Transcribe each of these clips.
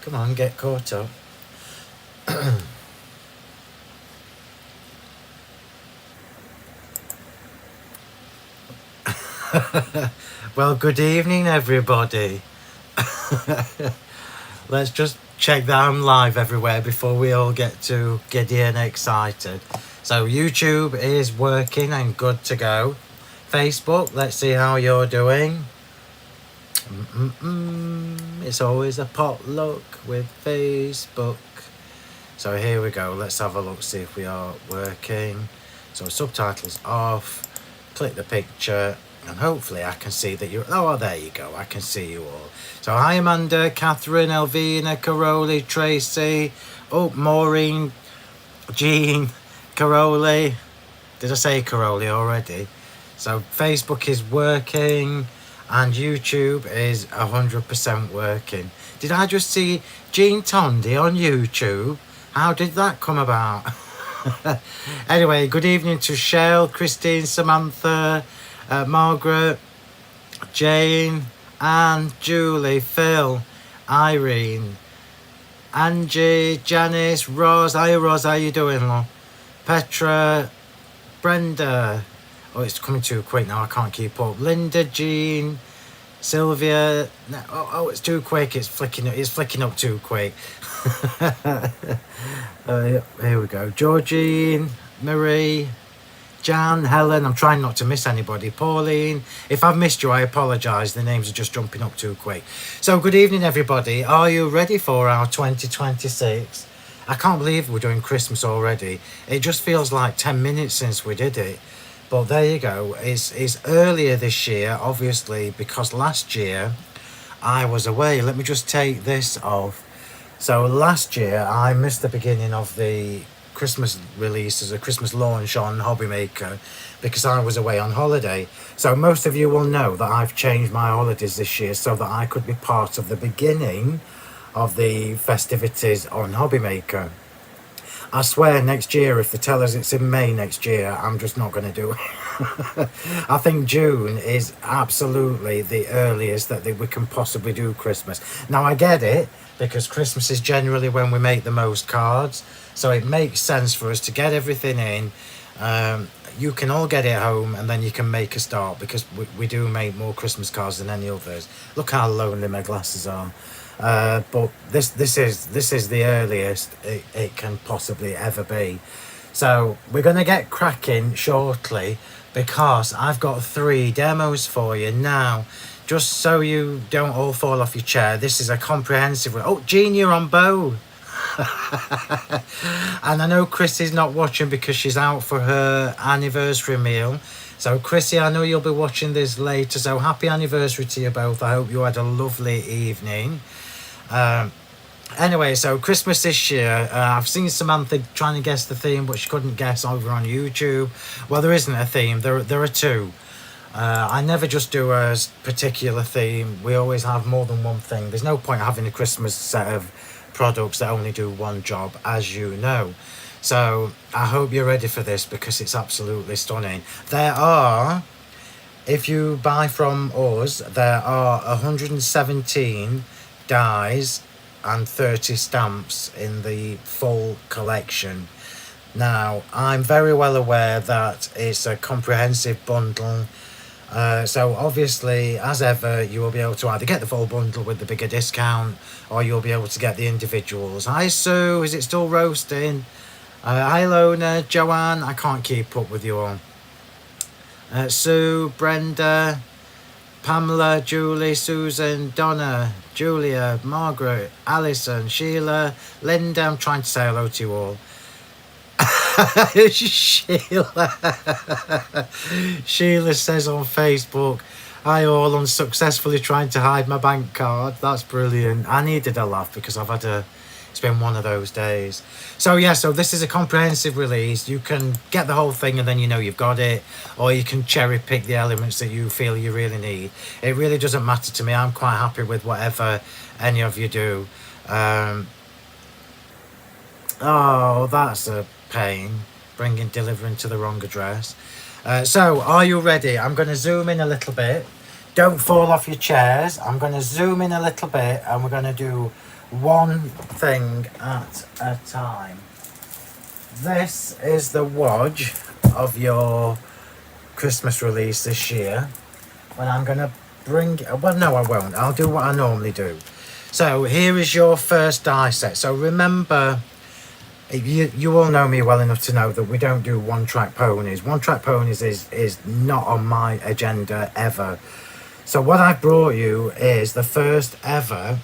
Come on, get caught up. Well, good evening, everybody. Let's just check that I'm live everywhere before we all get too giddy and excited. So YouTube is working and good to go. Facebook, let's see how you're doing. It's always a potluck with Facebook. So here we go. Let's have a look, see if we are working. So subtitles off. Click the picture. And hopefully I can see that you're... Oh, there you go. I can see you all. So hi, Amanda, Catherine, Elvina, Caroli, Tracy. Oh, Maureen, Jean, Caroli. Did I say Caroli already? So Facebook is working and YouTube is 100% working. Did I just see Jean Tondi on YouTube? How did that come about? Anyway, good evening to Shell, Christine, Samantha, Margaret, Jane, Anne, Julie, Phil, Irene, Angie, Janice, Roz. Hiya, Roz, how you doing, love? Petra, Brenda. Oh, it's coming too quick now, I can't keep up. Linda, Jean, Sylvia. Oh, it's too quick, it's flicking up too quick. Here we go. Georgine, Marie, Jan, Helen. I'm trying not to miss anybody. Pauline. If I've missed you, I apologise. The names are just jumping up too quick. So good evening, everybody. Are you ready for our 2026? I can't believe we're doing Christmas already. It just feels like 10 minutes since we did it. But there you go. It's earlier this year, obviously, because last year I was away. Let me just take this off. So last year I missed the beginning of the Christmas release as a Christmas launch on Hobby Maker because I was away on holiday. So most of you will know that I've changed my holidays this year so that I could be part of the beginning of the festivities on Hobby Maker. I swear next year, if they tell us it's in May next year, I'm just not going to do it. I think June is absolutely the earliest that we can possibly do Christmas. Now I get it, because Christmas is generally when we make the most cards, so it makes sense for us to get everything in. You can all get it home and then you can make a start, because we do make more Christmas cards than any others. Look how lonely my glasses are. But this is the earliest it can possibly ever be. So we're going to get cracking shortly, because I've got 3 demos for you now. Just so you don't all fall off your chair, this is a comprehensive... Oh, Jean, you're on both. And I know Chrissy's not watching because she's out for her anniversary meal. So Chrissy, I know you'll be watching this later, so happy anniversary to you both. I hope you had a lovely evening. Anyway, so Christmas this year, I've seen Samantha trying to guess the theme, but she couldn't guess over on YouTube. Well, there isn't a theme, there are 2. I never just do a particular theme. We always have more than one thing. There's no point having a Christmas set of products that only do one job, as you know. So I hope you're ready for this, because it's absolutely stunning. There are, if you buy from us, there are 117 dies and 30 stamps in the full collection. Now, I'm very well aware that it's a comprehensive bundle. So obviously, as ever, you will be able to either get the full bundle with the bigger discount, or you'll be able to get the individuals. Hi Sue, is it still roasting? Hi Lona, Joanne, I can't keep up with you all. Sue, Brenda, Pamela, Julie, Susan, Donna, Julia, Margaret, Alison, Sheila, Linda. I'm trying to say hello to you all. Sheila. Sheila says on Facebook, "Hi all, unsuccessfully trying to hide my bank card." That's brilliant. I needed a laugh because it's been one of those days. So yeah, so this is a comprehensive release. You can get the whole thing and then you know you've got it, or you can cherry pick the elements that you feel you really need. It really doesn't matter to me. I'm quite happy with whatever any of you do. Oh, that's a pain, delivering to the wrong address. So are you ready? I'm going to zoom in a little bit don't fall off your chairs. I'm going to zoom in a little bit and we're going to do one thing at a time. This is the wodge of your Christmas release this year. And I'm going to bring... Well, no, I won't. I'll do what I normally do. So here is your first die set. So remember... You all know me well enough to know that we don't do one-track ponies. One-track ponies is not on my agenda ever. So what I've brought you is the first ever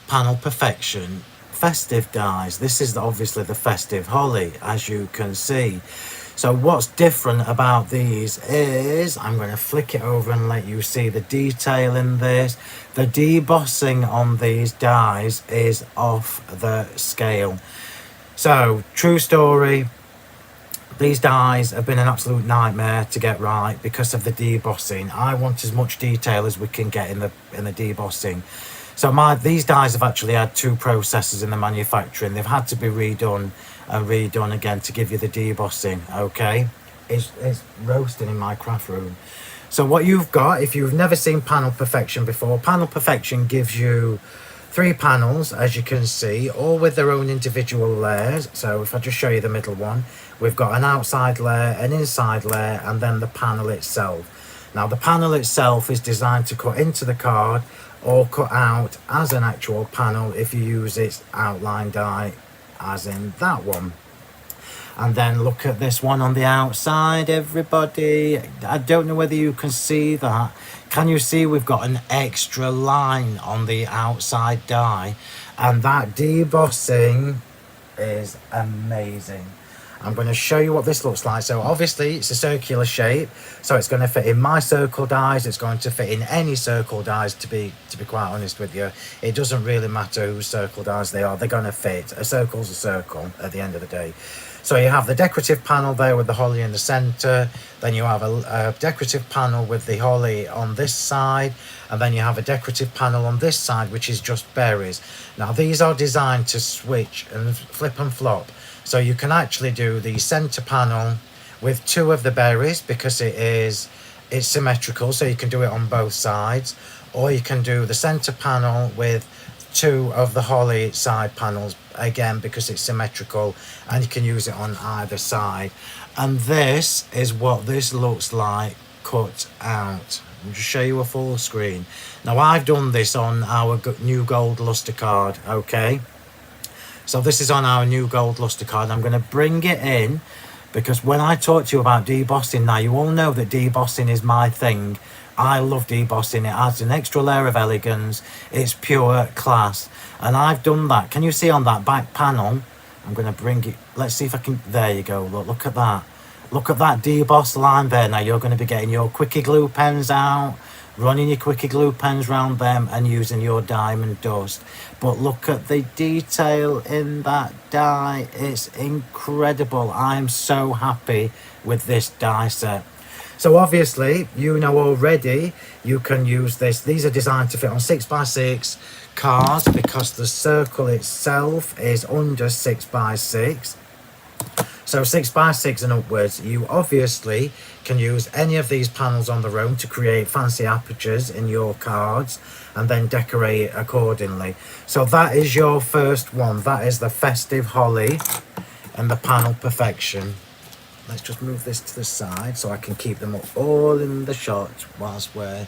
Panel Perfection Festive dies. This is obviously the Festive Holly, as you can see. So what's different about these is, I'm going to flick it over and let you see the detail in this. The debossing on these dies is off the scale. So, true story, these dies have been an absolute nightmare to get right because of the debossing. I want as much detail as we can get in the debossing. So these dies have actually had 2 processes in the manufacturing. They've had to be redone and redone again to give you the debossing, okay? It's roasting in my craft room. So what you've got, if you've never seen Panel Perfection before, Panel Perfection gives you 3 panels, as you can see, all with their own individual layers. So if I just show you the middle one, we've got an outside layer, an inside layer, and then the panel itself. Now the panel itself is designed to cut into the card or cut out as an actual panel if you use its outline die, as in that one. And then look at this one on the outside, everybody. I don't know whether you can see that. Can you see we've got an extra line on the outside die? And that debossing is amazing. I'm going to show you what this looks like. So obviously it's a circular shape, so it's going to fit in my circle dies. It's going to fit in any circle dies, to be quite honest with you. It doesn't really matter whose circle dies they are. They're going to fit. A circle's a circle at the end of the day. So you have the decorative panel there with the holly in the centre. Then you have a decorative panel with the holly on this side. And then you have a decorative panel on this side, which is just berries. Now these are designed to switch and flip and flop. So you can actually do the centre panel with 2 of the berries because it's symmetrical. So you can do it on both sides. Or you can do the centre panel with 2 of the holly side panels, again because it's symmetrical, and you can use it on either side. And this is what this looks like cut out. I'll just show you a full screen. Now I've done this on our new gold luster card, okay? So this is on our new gold luster card. I'm going to bring it in because when I talk to you about debossing, now you all know that debossing is my thing. I love debossing. It adds an extra layer of elegance. It's pure class. And I've done that. Can you see on that back panel? I'm going to bring it. Let's see if I can. There you go. Look at that. Look at that deboss line there. Now you're going to be getting your quickie glue pens out, running your quickie glue pens round them and using your diamond dust. But look at the detail in that die. It's incredible. I'm so happy with this die set. So obviously, you know already, you can use this. These are designed to fit on 6x6 cards because the circle itself is under 6x6. So 6x6 and upwards, you obviously can use any of these panels on their own to create fancy apertures in your cards and then decorate accordingly. So that is your first one. That is the Festive Holly and the Panel Perfection. Let's just move this to the side so I can keep them all in the shot whilst we're,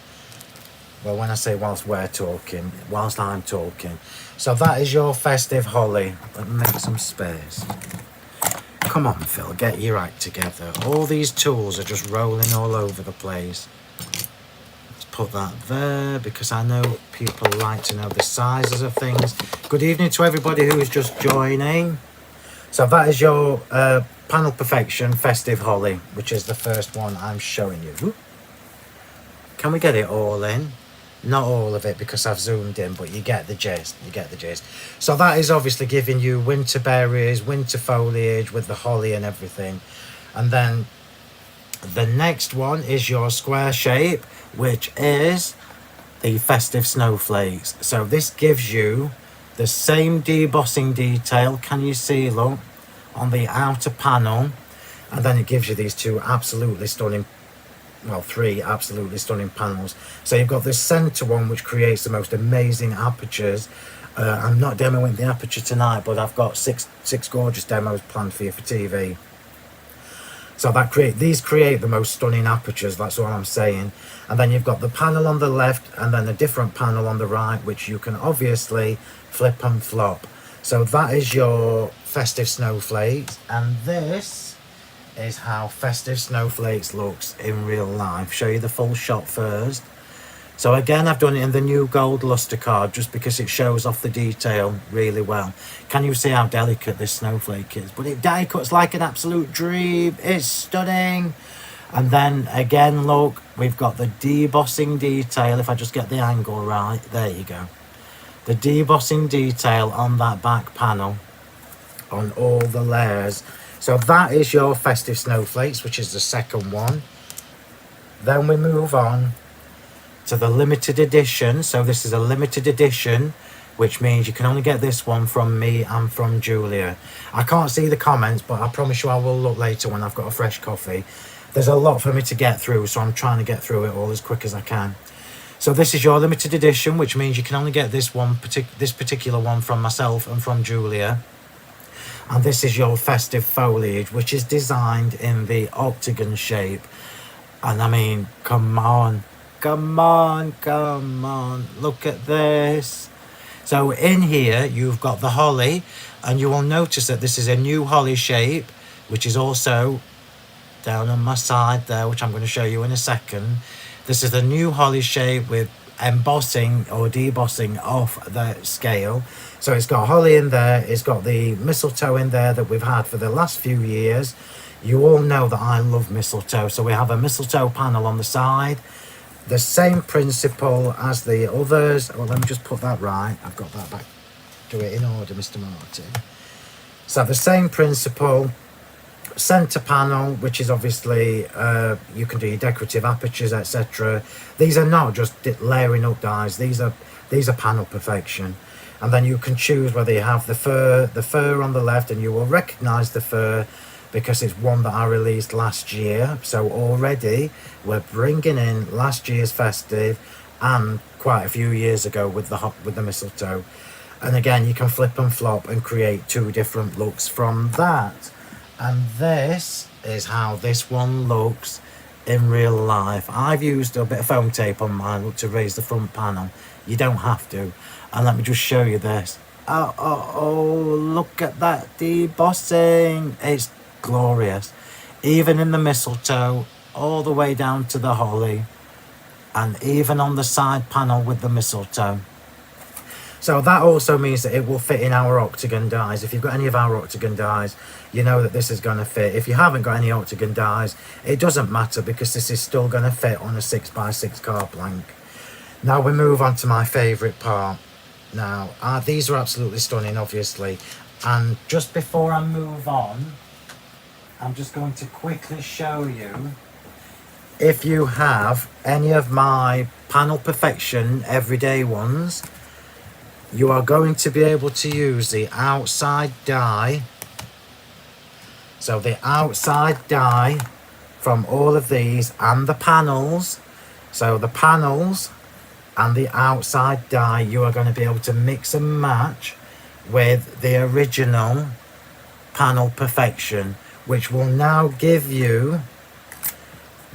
well, when I say whilst we're talking, whilst I'm talking. So that is your Festive Holly. Let me make some space. Come on, Phil, get your act together. All these tools are just rolling all over the place. Let's put that there because I know people like to know the sizes of things. Good evening to everybody who is just joining. So that is your Panel Perfection Festive Holly, which is the first one I'm showing you. Can we get it all in? Not all of it because I've zoomed in, but you get the gist. You get the gist. So that is obviously giving you winter berries, winter foliage with the holly and everything. And then the next one is your square shape, which is the Festive Snowflakes. So this gives you the same debossing detail. Can you see, look, on the outer panel? And then it gives you these 2 absolutely stunning well, 3 absolutely stunning panels. So you've got this center one which creates the most amazing apertures. I'm not demoing the aperture tonight, but I've got six gorgeous demos planned for you for TV. So these create the most stunning apertures, that's all I'm saying. And then you've got the panel on the left and then a different panel on the right, which you can obviously flip and flop. So that is your Festive Snowflakes, and this is how Festive Snowflakes looks in real life. Show you the full shot first. So again, I've done it in the new gold luster card just because it shows off the detail really well. Can you see how delicate this snowflake is? But it die cuts like an absolute dream. It's stunning. And then again, look, we've got the debossing detail. If I just get the angle right, there you go. The debossing detail on that back panel on all the layers. So that is your Festive Snowflakes, which is the second one. Then we move on to the limited edition. So this is a limited edition, which means you can only get this one from me and from Julia. I can't see the comments, but I promise you I will look later when I've got a fresh coffee. There's a lot for me to get through, so I'm trying to get through it all as quick as I can. So this is your limited edition, which means you can only get this particular one from myself and from Julia. And this is your Festive foliage, which is designed in the octagon shape. And I mean, come on, look at this. So in here you've got the holly, and you will notice that this is a new holly shape, which is also down on my side there, which I'm going to show you in a second. This is the new holly shape with embossing or debossing off the scale. So it's got holly in there, it's got the mistletoe in there that we've had for the last few years. You all know that I love mistletoe, so we have a mistletoe panel on the side. The same principle as the others. Well, let me just put that right. I've got that back. Do it in order, Mr. Martin. So the same principle. Center panel, which is obviously you can do your decorative apertures, etc. These are not just layering up dies. These are panel perfection. And then you can choose whether you have the fur on the left, and you will recognize the fur because it's one that I released last year. So already we're bringing in last year's Festive and quite a few years ago with the mistletoe. And again, you can flip and flop and create 2 different looks from that. And this is how this one looks in real life. I've used a bit of foam tape on mine to raise the front panel. You don't have to. And let me just show you this. Oh, look at that debossing. It's glorious. Even in the mistletoe, all the way down to the holly, and even on the side panel with the mistletoe. So that also means that it will fit in our octagon dies. If you've got any of our octagon dies, you know that this is going to fit. If you haven't got any octagon dies, it doesn't matter because this is still going to fit on a 6x6 card blank. Now we move on to my favourite part. Now, these are absolutely stunning, obviously. And just before I move on, I'm just going to quickly show you, if you have any of my Panel Perfection everyday ones, you are going to be able to use the outside die. So the outside die from all of these and the panels. So the panels and the outside die, you are going to be able to mix and match with the original Panel Perfection, which will now give you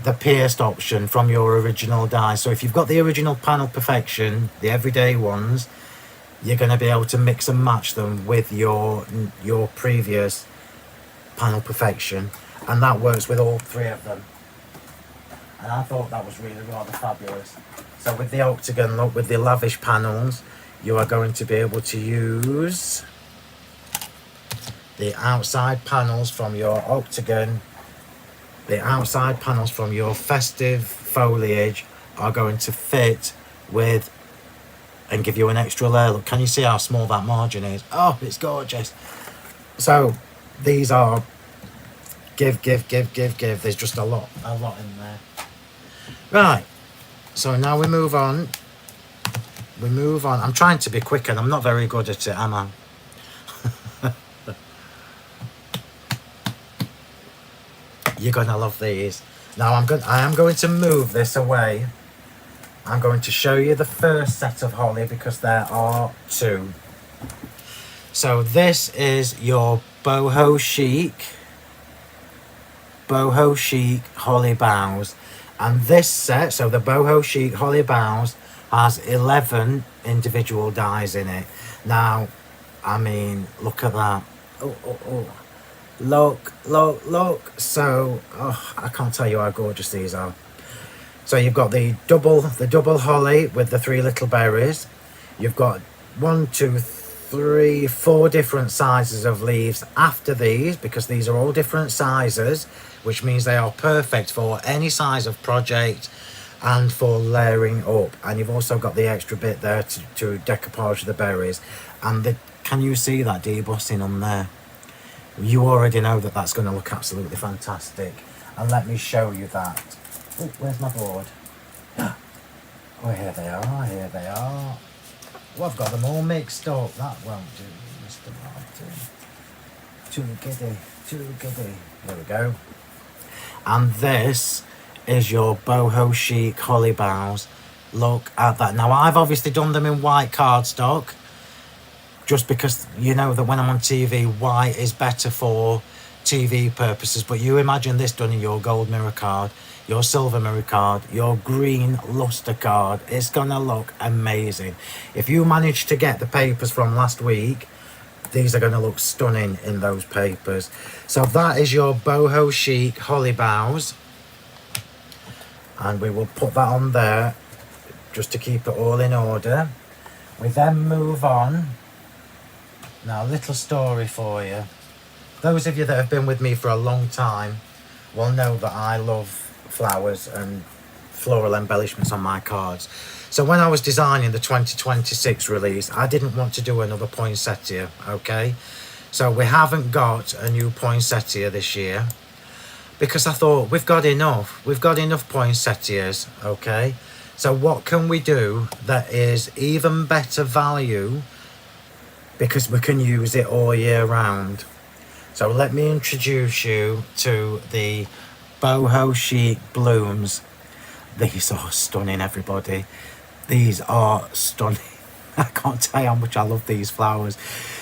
the pierced option from your original die. So if you've got the original Panel Perfection, the everyday ones, you're going to be able to mix and match them with your previous Panel Perfection, and that works with all 3 of them. And I thought that was really rather fabulous. So with the octagon look, with the lavish panels, you are going to be able to use the outside panels from your octagon. The outside panels from your Festive foliage are going to fit with and give you an extra layer. Look, can you see how small that margin is? Oh, it's gorgeous. So these are give. There's just a lot in there. Right, so now we move on. I'm trying to be quick and I'm not very good at it, am I? You're gonna love these. Now I am going to move this away. I'm going to show you the first set of holly because there are two. So this is your boho chic holly boughs, and this set, so the boho chic holly boughs, has 11 individual dies in it. Now, I mean, look at that. Oh. Look. So, I can't tell you how gorgeous these are. So you've got the double holly with the 3 little berries. You've got 1, 2, 3, 4 different sizes of leaves after these, because these are all different sizes, which means they are perfect for any size of project and for layering up. And you've also got the extra bit there to decoupage the berries. And can you see that debossing on there? You already know that that's going to look absolutely fantastic. And let me show you that. Oh, where's my board? Oh, here they are. Well, I've got them all mixed up. That won't do, Mr. Martin. Too giddy. There we go. And this is your boho chic holly boughs. Look at that. Now, I've obviously done them in white cardstock, just because you know that when I'm on TV, white is better for TV purposes. But you imagine this done in your gold mirror card, your silver mirror card, your green luster card. It's gonna look amazing. If you manage to get the papers from last week, these are going to look stunning in those papers. So that is your boho chic holly boughs, and we will put that on there just to keep it all in order. We then move on. Now, a little story for you. Those of you that have been with me for a long time will know that I love flowers and floral embellishments on my cards. So when I was designing the 2026 release, I didn't want to do another poinsettia, okay? So we haven't got a new poinsettia this year, because I thought we've got enough poinsettias, okay? So what can we do that is even better value, because we can use it all year round? So let me introduce you to the boho chic blooms. These are stunning, everybody. These are stunning. I can't tell you how much I love these flowers.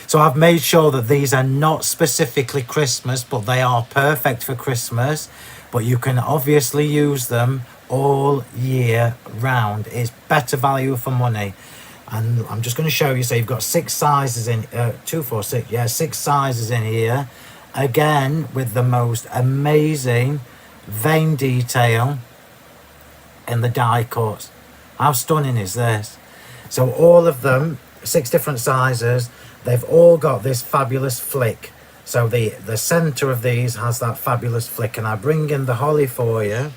So I've made sure that these are not specifically Christmas, but they are perfect for Christmas. But you can obviously use them all year round. It's better value for money. And I'm just going to show you. So you've got 6 sizes in, 2, 4, 6, yeah, 6 sizes in here. Again, with the most amazing vein detail in the die cuts. How stunning is this? So all of them, 6 different sizes, they've all got this fabulous flick. So the center of these has that fabulous flick, and I bring in the holly for you.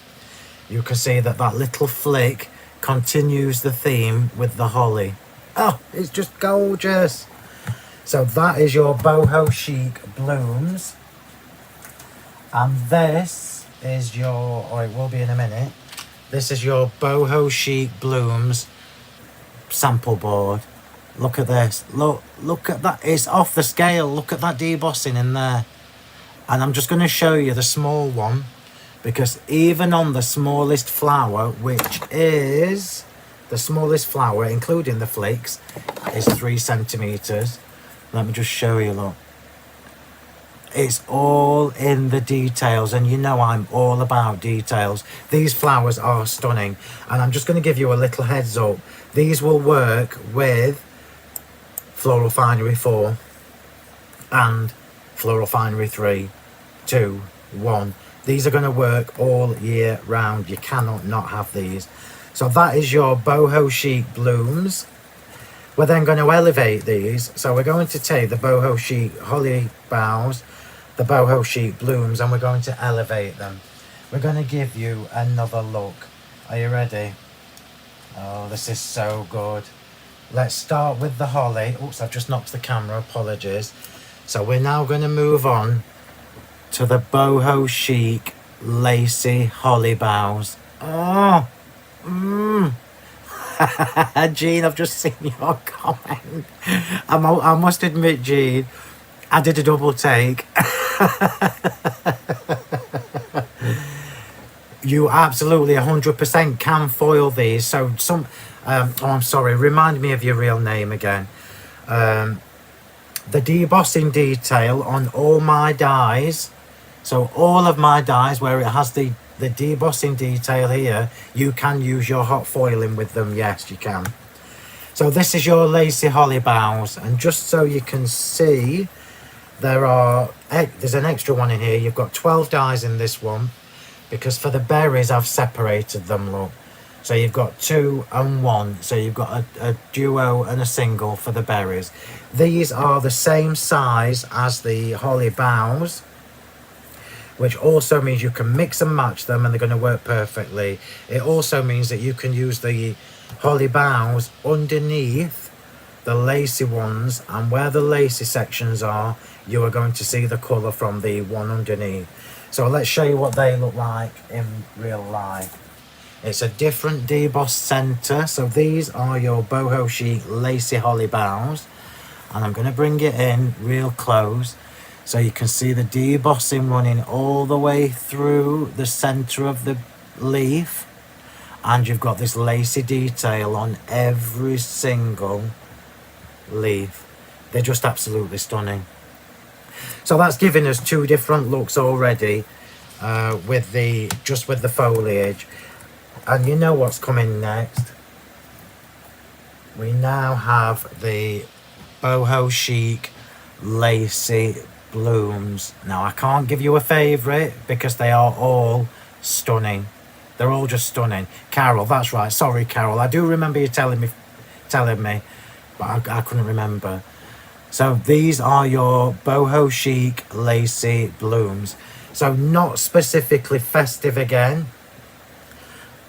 You can see that little flick continues the theme with the holly. Oh, it's just gorgeous. So that is your boho chic blooms. And this is your, or it will be in a minute, this is your boho chic blooms sample board. Look at this. Look at that. It's off the scale. Look at that debossing in there. And I'm just going to show you the small one, because even on the smallest flower, which is the smallest flower, including the flakes, is 3 centimeters. Let me just show you, look. It's all in the details, and you know I'm all about details. These flowers are stunning, and I'm just going to give you a little heads up. These will work with Floral Finery 4 and Floral Finery 3, 2, 1. These are going to work all year round. You cannot not have these. So that is your boho chic blooms. We're then going to elevate these. So we're going to take the boho chic holly boughs, the boho chic blooms, and we're going to elevate them. We're going to give you another look. Are you ready? Oh, this is so good. Let's start with the holly. Oops, I've just knocked the camera, apologies. So we're now going to move on to the boho chic lacy holly boughs. Oh, Jean, I've just seen your comment. I must admit, Jean, I did a double take. You absolutely 100% can foil these. So some, oh, I'm sorry, remind me of your real name again. The debossing detail on all my dies, so all of my dies where it has the debossing detail here, you can use your hot foiling with them. Yes, you can. So this is your lacy holly boughs, and just so you can see, there's an extra one in here. You've got 12 dies in this one, because for the berries I've separated them, look. So you've got 2 and 1, so you've got a duo and a single for the berries. These are the same size as the holly boughs, which also means you can mix and match them and they're going to work perfectly. It also means that you can use the holly boughs underneath the lacy ones, and where the lacy sections are, you are going to see the colour from the one underneath. So let's show you what they look like in real life. It's a different deboss centre. So these are your boho chic lacy holly boughs, and I'm going to bring it in real close so you can see the debossing running all the way through the centre of the leaf, and you've got this lacy detail on every single leaf. They're just absolutely stunning. So that's giving us 2 different looks already with the foliage. And you know what's coming next? We now have the boho chic lacy blooms. Now I can't give you a favourite because they are all stunning. They're all just stunning. Carol, that's right. Sorry, Carol. I do remember you telling me, but I couldn't remember. So these are your boho chic lacy blooms. So not specifically festive again.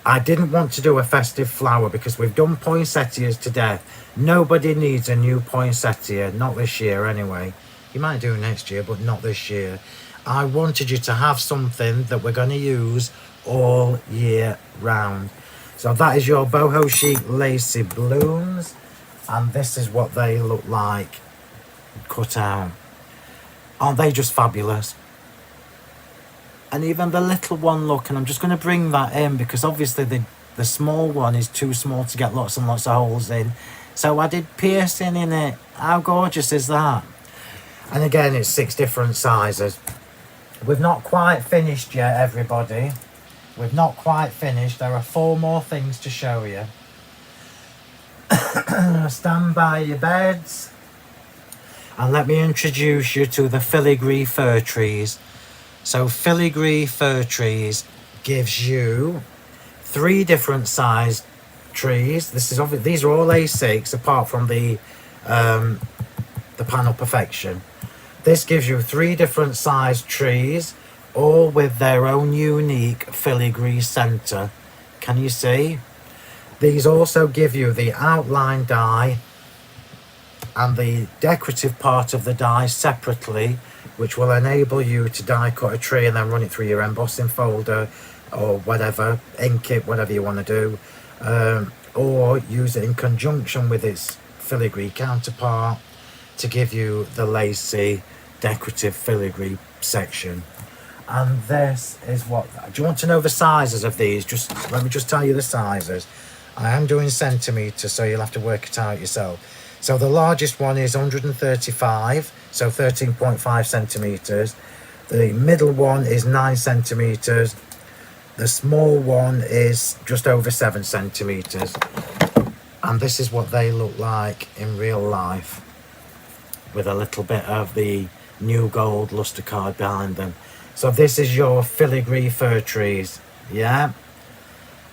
I didn't want to do a festive flower because we've done poinsettias to death. Nobody needs a new poinsettia, not this year anyway. You might do next year, but not this year. I wanted you to have something that we're going to use all year round. So that is your boho chic lacy blooms, and this is what they look like cut out. Aren't they just fabulous? And even the little one, look, and I'm just going to bring that in because obviously the small one is too small to get lots and lots of holes in. So I did piercing in it. How gorgeous is that? And again, it's 6 different sizes. We've not quite finished yet, everybody. We've not quite finished. There are 4 more things to show you. Stand by your beds. And let me introduce you to the filigree fir trees. So filigree fir trees gives you 3 different size trees. These are all A6 apart from the panel perfection. This gives you 3 different size trees, all with their own unique filigree centre. Can you see? These also give you the outline die and the decorative part of the die separately, which will enable you to die cut a tree and then run it through your embossing folder or whatever, ink it, whatever you want to do, or use it in conjunction with its filigree counterpart to give you the lacy decorative filigree section. And this is what, do you want to know the sizes of these? Let me just tell you the sizes. I am doing centimetres, so you'll have to work it out yourself. So the largest one is 135, so 13.5 centimetres. The middle one is 9 centimetres. The small one is just over 7 centimetres. And this is what they look like in real life, with a little bit of the new gold luster card behind them. So this is your filigree fir trees, yeah?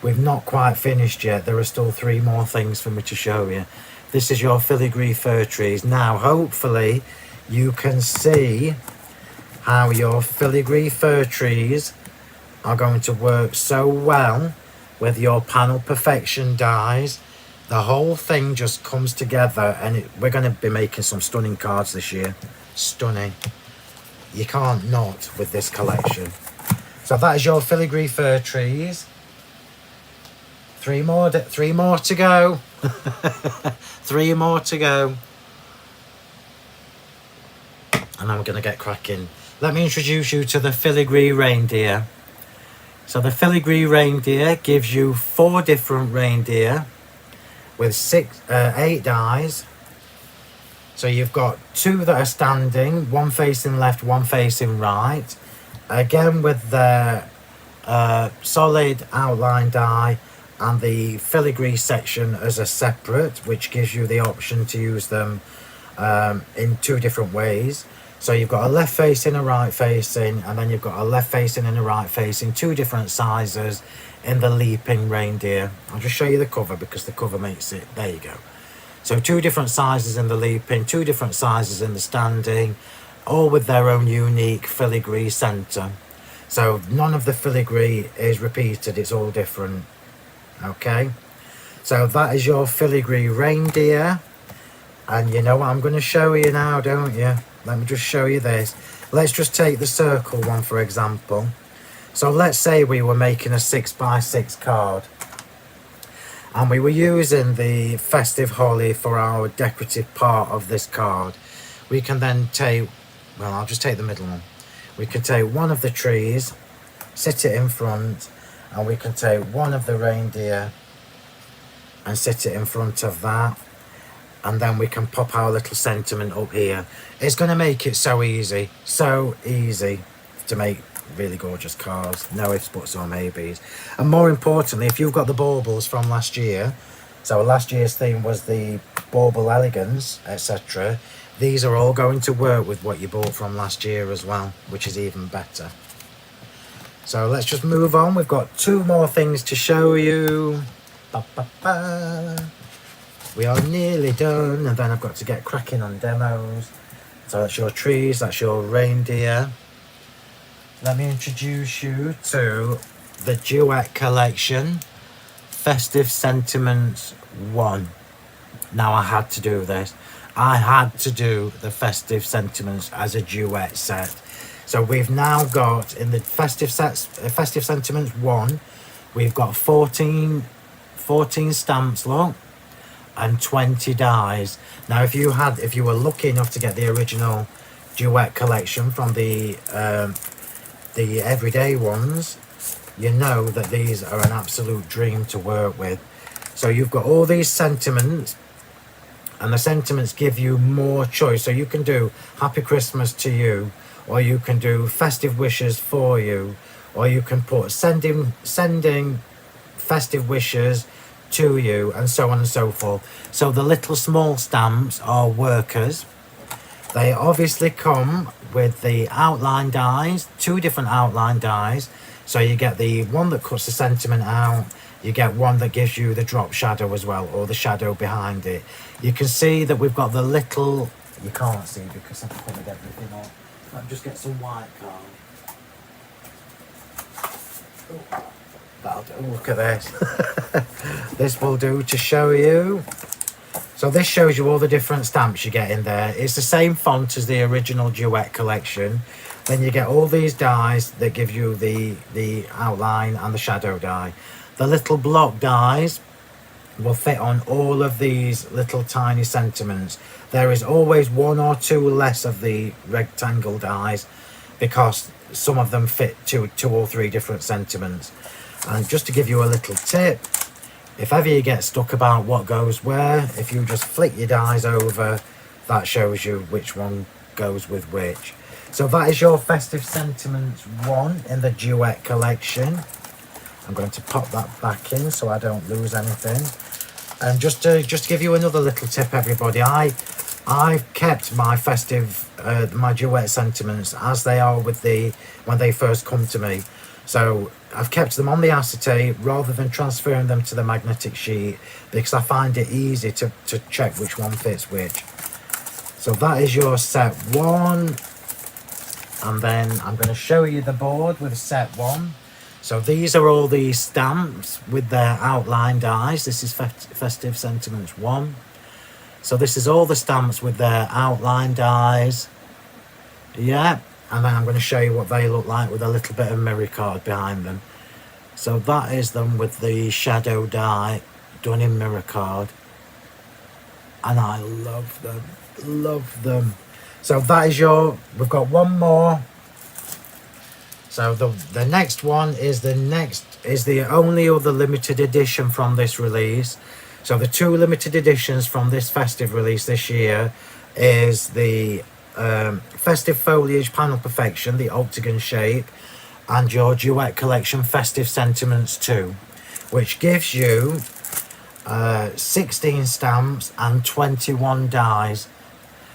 We've not quite finished yet. There are still 3 more things for me to show you. This is your filigree fir trees. Now, hopefully, you can see how your filigree fir trees are going to work so well with your panel perfection dies. The whole thing just comes together, and we're going to be making some stunning cards this year. Stunning. You can't not with this collection. So that is your filigree fir trees. 3 more to go. 3 more to go. And I'm going to get cracking. Let me introduce you to the filigree reindeer. So the filigree reindeer gives you 4 different reindeer with 8 dies. So you've got 2 that are standing, 1 facing left, 1 facing right. Again with the solid outline die and the filigree section as a separate, which gives you the option to use them in 2 different ways. So you've got a left facing, a right facing, and then you've got a left facing and a right facing, 2 different sizes in the leaping reindeer. I'll just show you the cover because the cover makes it, there you go. So 2 different sizes in the leaping, 2 different sizes in the standing, all with their own unique filigree centre. So none of the filigree is repeated, it's all different. Okay, so that is your filigree reindeer. And you know what I'm going to show you now, don't you? Let me just show you this. Let's just take the circle one for example. So let's say we were making a 6x6 card. And we were using the festive holly for our decorative part of this card. We can then take, well, I'll just take the middle one. We can take one of the trees, sit it in front, and we can take one of the reindeer and sit it in front of that. And then we can pop our little sentiment up here. It's going to make it so easy to make really gorgeous cards. No ifs, buts or maybes. And more importantly, if you've got the baubles from last year, so last year's theme was the bauble elegance, etc. These are all going to work with what you bought from last year as well, which is even better. So let's just move on. We've got 2 more things to show you. Ba, ba, ba. We are nearly done, and then I've got to get cracking on demos. So that's your trees, that's your reindeer. Let me introduce you to the duet collection, Festive Sentiments 1. Now I had to do this. I had to do the Festive Sentiments as a duet set. So we've now got in the Festive Sentiments 1, we've got 14 stamps, look, and 20 dies. Now if you were lucky enough to get the original duet collection from the everyday ones, you know that these are an absolute dream to work with. So you've got all these sentiments, and the sentiments give you more choice. So you can do Happy Christmas to you, or you can do festive wishes for you, or you can put sending festive wishes to you, and so on and so forth. So the little small stamps are workers. They obviously come with the outline dies, 2 different outline dies. So you get the one that cuts the sentiment out, you get one that gives you the drop shadow as well, or the shadow behind it. You can see that we've got the little, you can't see because I've covered everything up. Let me just get some white card. Oh. That'll do. Look at this. This will do to show you. So this shows you all the different stamps you get in there. It's the same font as the original duet collection. Then you get all these dies that give you the outline and the shadow die. The little block dies will fit on all of these little tiny sentiments. There is always 1 or 2 less of the rectangle dies because some of them fit 2 or 3 different sentiments. And just to give you a little tip, if ever you get stuck about what goes where, if you just flick your dies over, that shows you which one goes with which. So that is your Festive Sentiments 1 in the duet collection. I'm going to pop that back in so I don't lose anything. And just to give you another little tip, everybody, I've kept my my duet sentiments as they are with when they first come to me. So I've kept them on the acetate rather than transferring them to the magnetic sheet because I find it easy to check which one fits which. So that is your set 1. And then I'm going to show you the board with set 1. So these are all the stamps with their outline dies. This is Festive Sentiments 1. So this is all the stamps with their outline dies. Yeah. And then I'm going to show you what they look like with a little bit of mirror card behind them. So that is them with the shadow die done in mirror card. And I love them. Love them. So that is we've got one more So the next one is the only other limited edition from this release. So the two limited editions from this festive release this year is the Festive Foliage Panel Perfection, the octagon shape, and your duet collection Festive Sentiments 2, which gives you 16 stamps and 21 dies.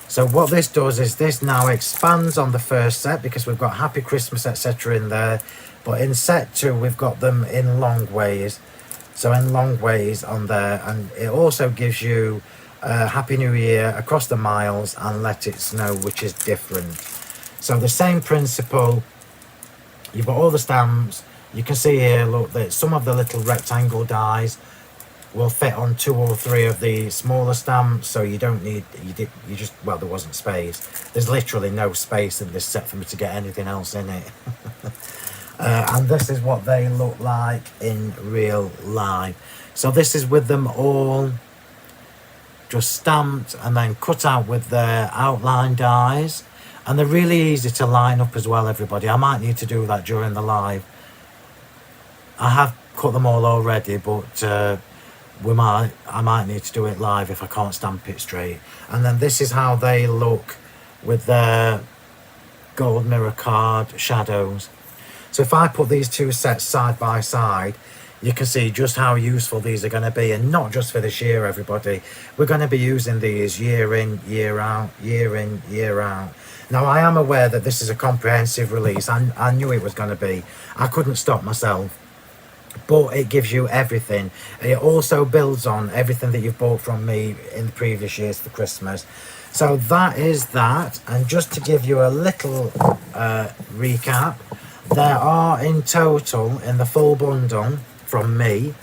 So what this does is this now expands on the first set, because we've got Happy Christmas etc in there, but in set 2 we've got them in long ways. So in long ways on there, and it also gives you Happy New Year, Across the Miles, and Let It Snow, which is different. So the same principle, you've got all the stamps. You can see here, look, that some of the little rectangle dies will fit on 2 or 3 of the smaller stamps, so you don't need, you just, well, there wasn't space. There's literally no space in this set for me to get anything else in it. And this is what they look like in real life. So this is with them all just stamped and then cut out with their outline dies, and they're really easy to line up as well, everybody. I might need to do that during the live. I have cut them all already, but I might need to do it live if I can't stamp it straight. And then this is how they look with their gold mirror card shadows. So if I put these two sets side by side, you can see just how useful these are going to be, and not just for this year, everybody. We're going to be using these year in, year out, year in, year out. Now, I am aware that this is a comprehensive release. I knew it was going to be. I couldn't stop myself. But it gives you everything. It also builds on everything that you've bought from me in the previous years for Christmas. So that is that. And just to give you a little recap, there are in total in the full bundle from me,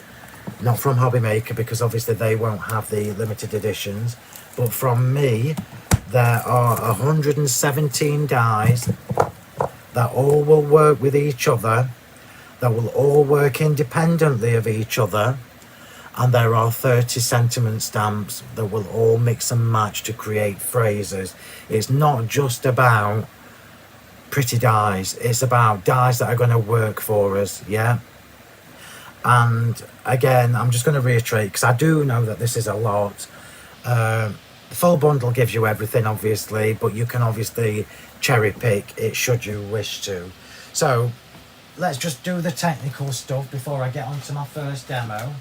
not from Hobby Maker, because obviously they won't have the limited editions, but from me there are 117 dies that all will work with each other, that will all work independently of each other, and there are 30 sentiment stamps that will all mix and match to create phrases. It's not just about pretty dies, it's about dies that are going to work for us, yeah? And again, I'm just going to reiterate, because I do know that this is a lot. The full bundle gives you everything, obviously, but you can obviously cherry pick it should you wish to. So let's just do the technical stuff before I get on to my first demo.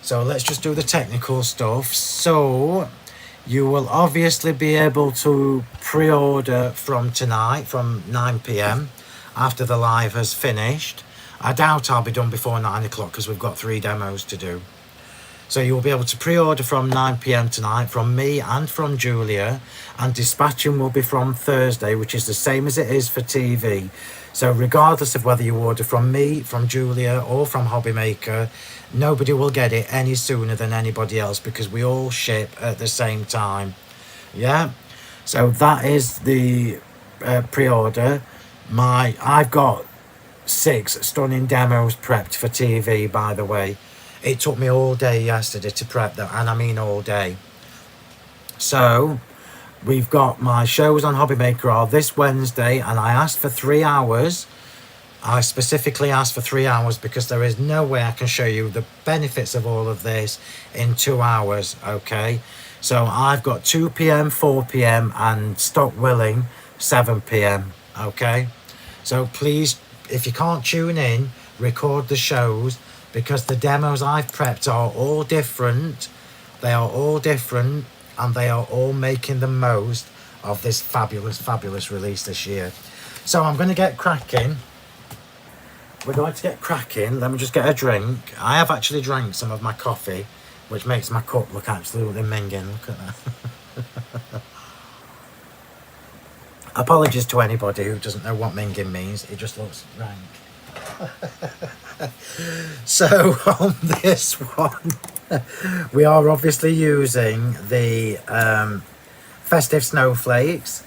So let's just do the technical stuff. So you will obviously be able to pre-order from tonight, from 9 p.m, after the live has finished. I doubt I'll be done before 9 o'clock because we've got 3 demos to do. So you'll be able to pre-order from 9 p.m. tonight from me and from Julia, and dispatching will be from Thursday, which is the same as it is for TV. So regardless of whether you order from me, from Julia, or from Hobby Maker, nobody will get it any sooner than anybody else, because we all ship at the same time. Yeah? So that is the pre-order. I've got 6 stunning demos prepped for TV, by the way. It took me all day yesterday to prep them, and I mean all day. So we've got my shows on Hobby Maker are this Wednesday, and I asked for 3 hours. I specifically asked for 3 hours because there is no way I can show you the benefits of all of this in 2 hours, okay? So I've got 2 p.m, 4 p.m, and stock willing 7 p.m, okay? So please, if you can't tune in, record the shows, because the demos I've prepped are all different. They are all different, and they are all making the most of this fabulous, fabulous release this year. So I'm going to get cracking. We're going to get cracking. Let me just get a drink. I have actually drank some of my coffee, which makes my cup look absolutely minging. Look at that. Apologies to anybody who doesn't know what minging means. It just looks rank. So on this one, we are obviously using the Festive Snowflakes,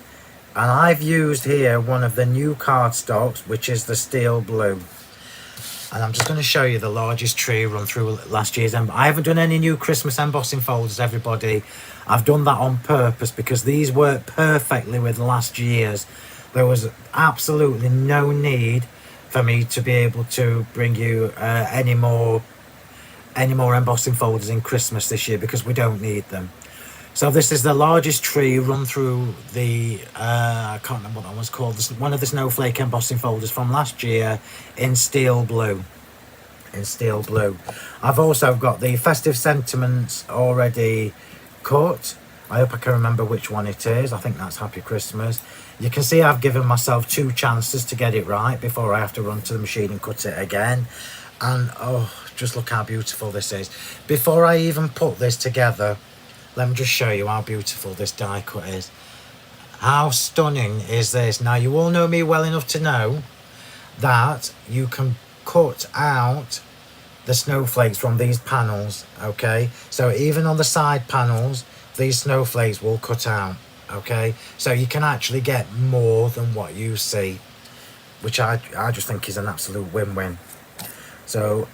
and I've used here one of the new cardstocks, which is the steel blue. And I'm just going to show you the largest tree run through last year's. I haven't done any new Christmas embossing folders, everybody. I've done that on purpose because these work perfectly with last year's. There was absolutely no need for me to be able to bring you any more embossing folders in Christmas this year because we don't need them. So this is the largest tree run through the, I can't remember what that one's called, one of the snowflake embossing folders from last year in steel blue. I've also got the festive sentiments already cut. I hope I can remember which one it is. I think that's Happy Christmas. You can see I've given myself 2 chances to get it right before I have to run to the machine and cut it again. And oh, just look how beautiful this is. Before I even put this together, let me just show you how beautiful this die cut is. How stunning is this? Now, you all know me well enough to know that you can cut out the snowflakes from these panels, okay? So even on the side panels, these snowflakes will cut out, okay? So you can actually get more than what you see, which I just think is an absolute win-win. So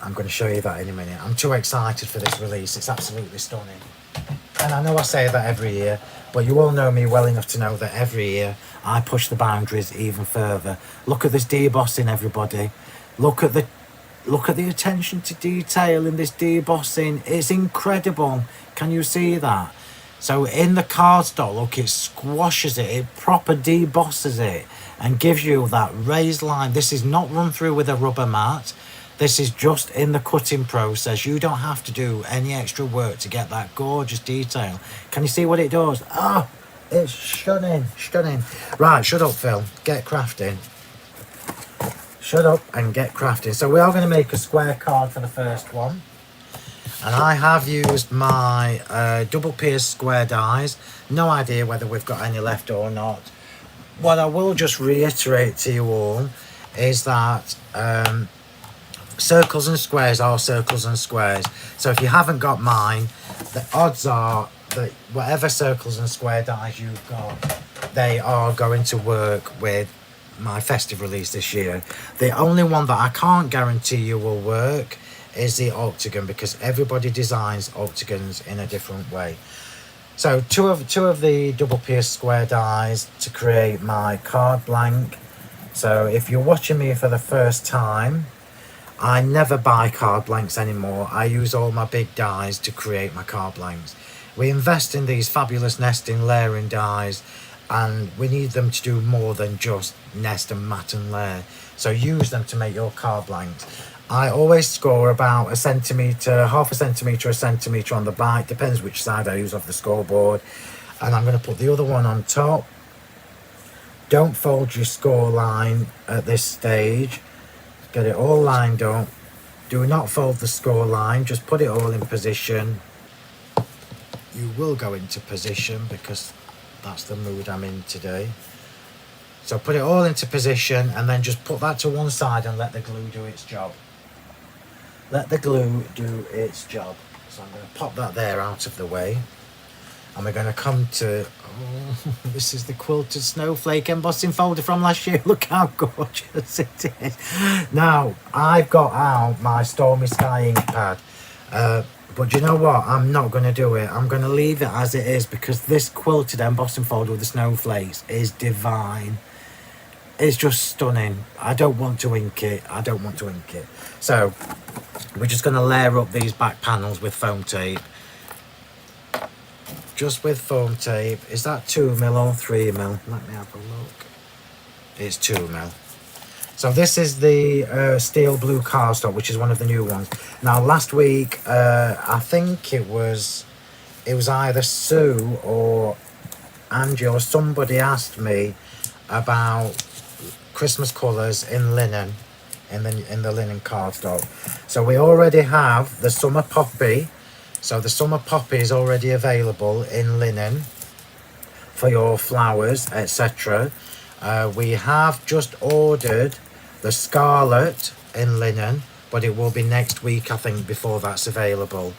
I'm going to show you that in a minute. I'm too excited for this release. It's absolutely stunning. And I know I say that every year, but you all know me well enough to know that every year I push the boundaries even further. Look at this debossing, everybody. Look at the attention to detail in this debossing. It's incredible. Can you see that? So in the cardstock, look, it squashes it. It proper debosses it and gives you that raised line. This is not run through with a rubber mat. This is just in the cutting process. You don't have to do any extra work to get that gorgeous detail. Can you see what it does? Oh, it's stunning, stunning. Right, shut up, Phil. Get crafting. Shut up and get crafting. So we are going to make a square card for the first one. And I have used my double pierced square dies. No idea whether we've got any left or not. What I will just reiterate to you all is that circles and squares are circles and squares. So if you haven't got mine, the odds are that whatever circles and square dies you've got, they are going to work with my festive release this year. The only one that I can't guarantee you will work is the octagon, because everybody designs octagons in a different way. So two of the double pierced square dies to create my card blank. So if you're watching me for the first time, I never buy card blanks anymore. I use all my big dies to create my card blanks. We invest in these fabulous nesting layering dies, and we need them to do more than just nest and mat and layer. So use them to make your card blanks. I always score about 1 centimetre, half a centimetre, 1 centimetre on the back, depends which side I use of the scoreboard. And I'm going to put the other one on top. Don't fold your score line at this stage. Get it all lined up. Do not fold the score line, just put it all in position. You will go into position because that's the mood I'm in today. So put it all into position and then just put that to one side and let the glue do its job. Let the glue do its job. So I'm going to pop that there out of the way. And we're going to come to, oh, this is the quilted snowflake embossing folder from last year. Look how gorgeous it is. Now, I've got out my Stormy Sky ink pad. But you know what? I'm not going to do it. I'm going to leave it as it is because this quilted embossing folder with the snowflakes is divine. It's just stunning. I don't want to ink it. So, we're just going to layer up these back panels with foam tape. Just with foam tape. Is that 2mm or 3mm? Let me have a look. It's 2mm. So this is the steel blue cardstock, which is one of the new ones. Now last week, I think it was either Sue or Angie or somebody asked me about Christmas colours in linen, in the linen cardstock. So we already have the summer poppy. So the summer poppy is already available in linen for your flowers, etc. We have just ordered the scarlet in linen, but it will be next week, I think, before that's available.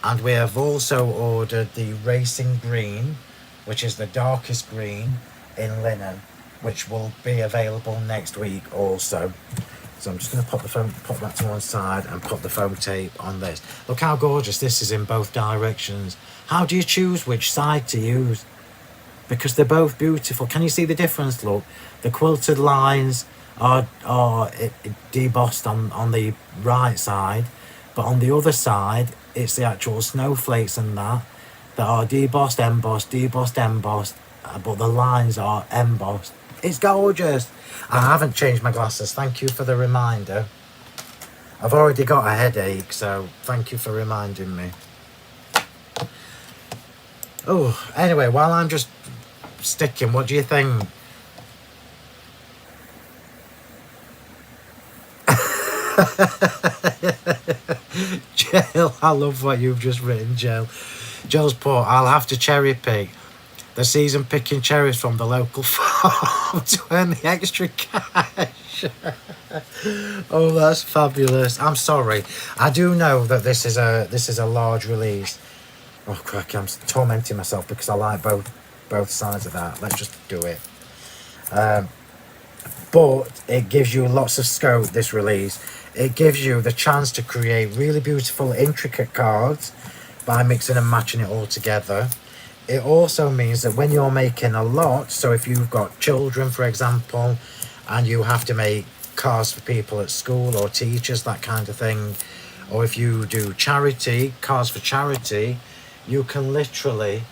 And we have also ordered the racing green, which is the darkest green in linen, which will be available next week also. So I'm just going to pop that to one side and put the foam tape on this. Look how gorgeous this is in both directions. How do you choose which side to use? Because they're both beautiful. Can you see the difference? Look, the quilted lines are debossed on the right side, but on the other side it's the actual snowflakes and that are debossed, embossed, but the lines are embossed. It's gorgeous. I haven't changed my glasses. Thank you for the reminder. I've already got a headache, so thank you for reminding me. Oh, anyway, while I'm just sticking, what do you think? Jill, I love what you've just written, Jill. Jill's put, I'll have to cherry pick the season picking cherries from the local farm to earn the extra cash. Oh, that's fabulous. I'm sorry. I do know that this is a large release. Oh, crack, I'm tormenting myself because I like both sides of that. Let's just do it. But it gives you lots of scope, this release. It gives you the chance to create really beautiful, intricate cards by mixing and matching it all together. It also means that when you're making a lot, so if you've got children, for example, and you have to make cards for people at school or teachers, that kind of thing, or if you do charity, cards for charity, you can literally,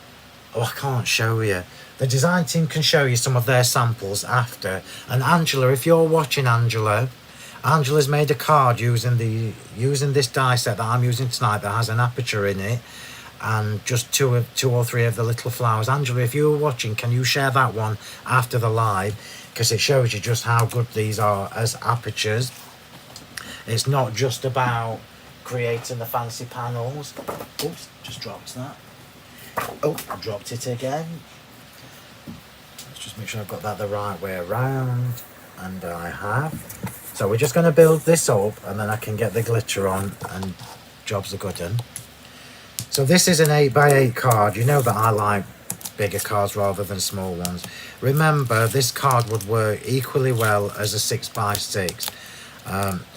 oh, I can't show you. The design team can show you some of their samples after. And Angela, if you're watching, Angela's made a card using this die set that I'm using tonight that has an aperture in it and just two or three of the little flowers. Angela, if you were watching, can you share that one after the live? Because it shows you just how good these are as apertures. It's not just about creating the fancy panels. Oops, just dropped that. Oh, I dropped it again. Let's just make sure I've got that the right way around. And I have. So we're just going to build this up and then I can get the glitter on and jobs are good un. So this is an 8x8 card. You know that I like bigger cards rather than small ones. Remember, this card would work equally well as a 6x6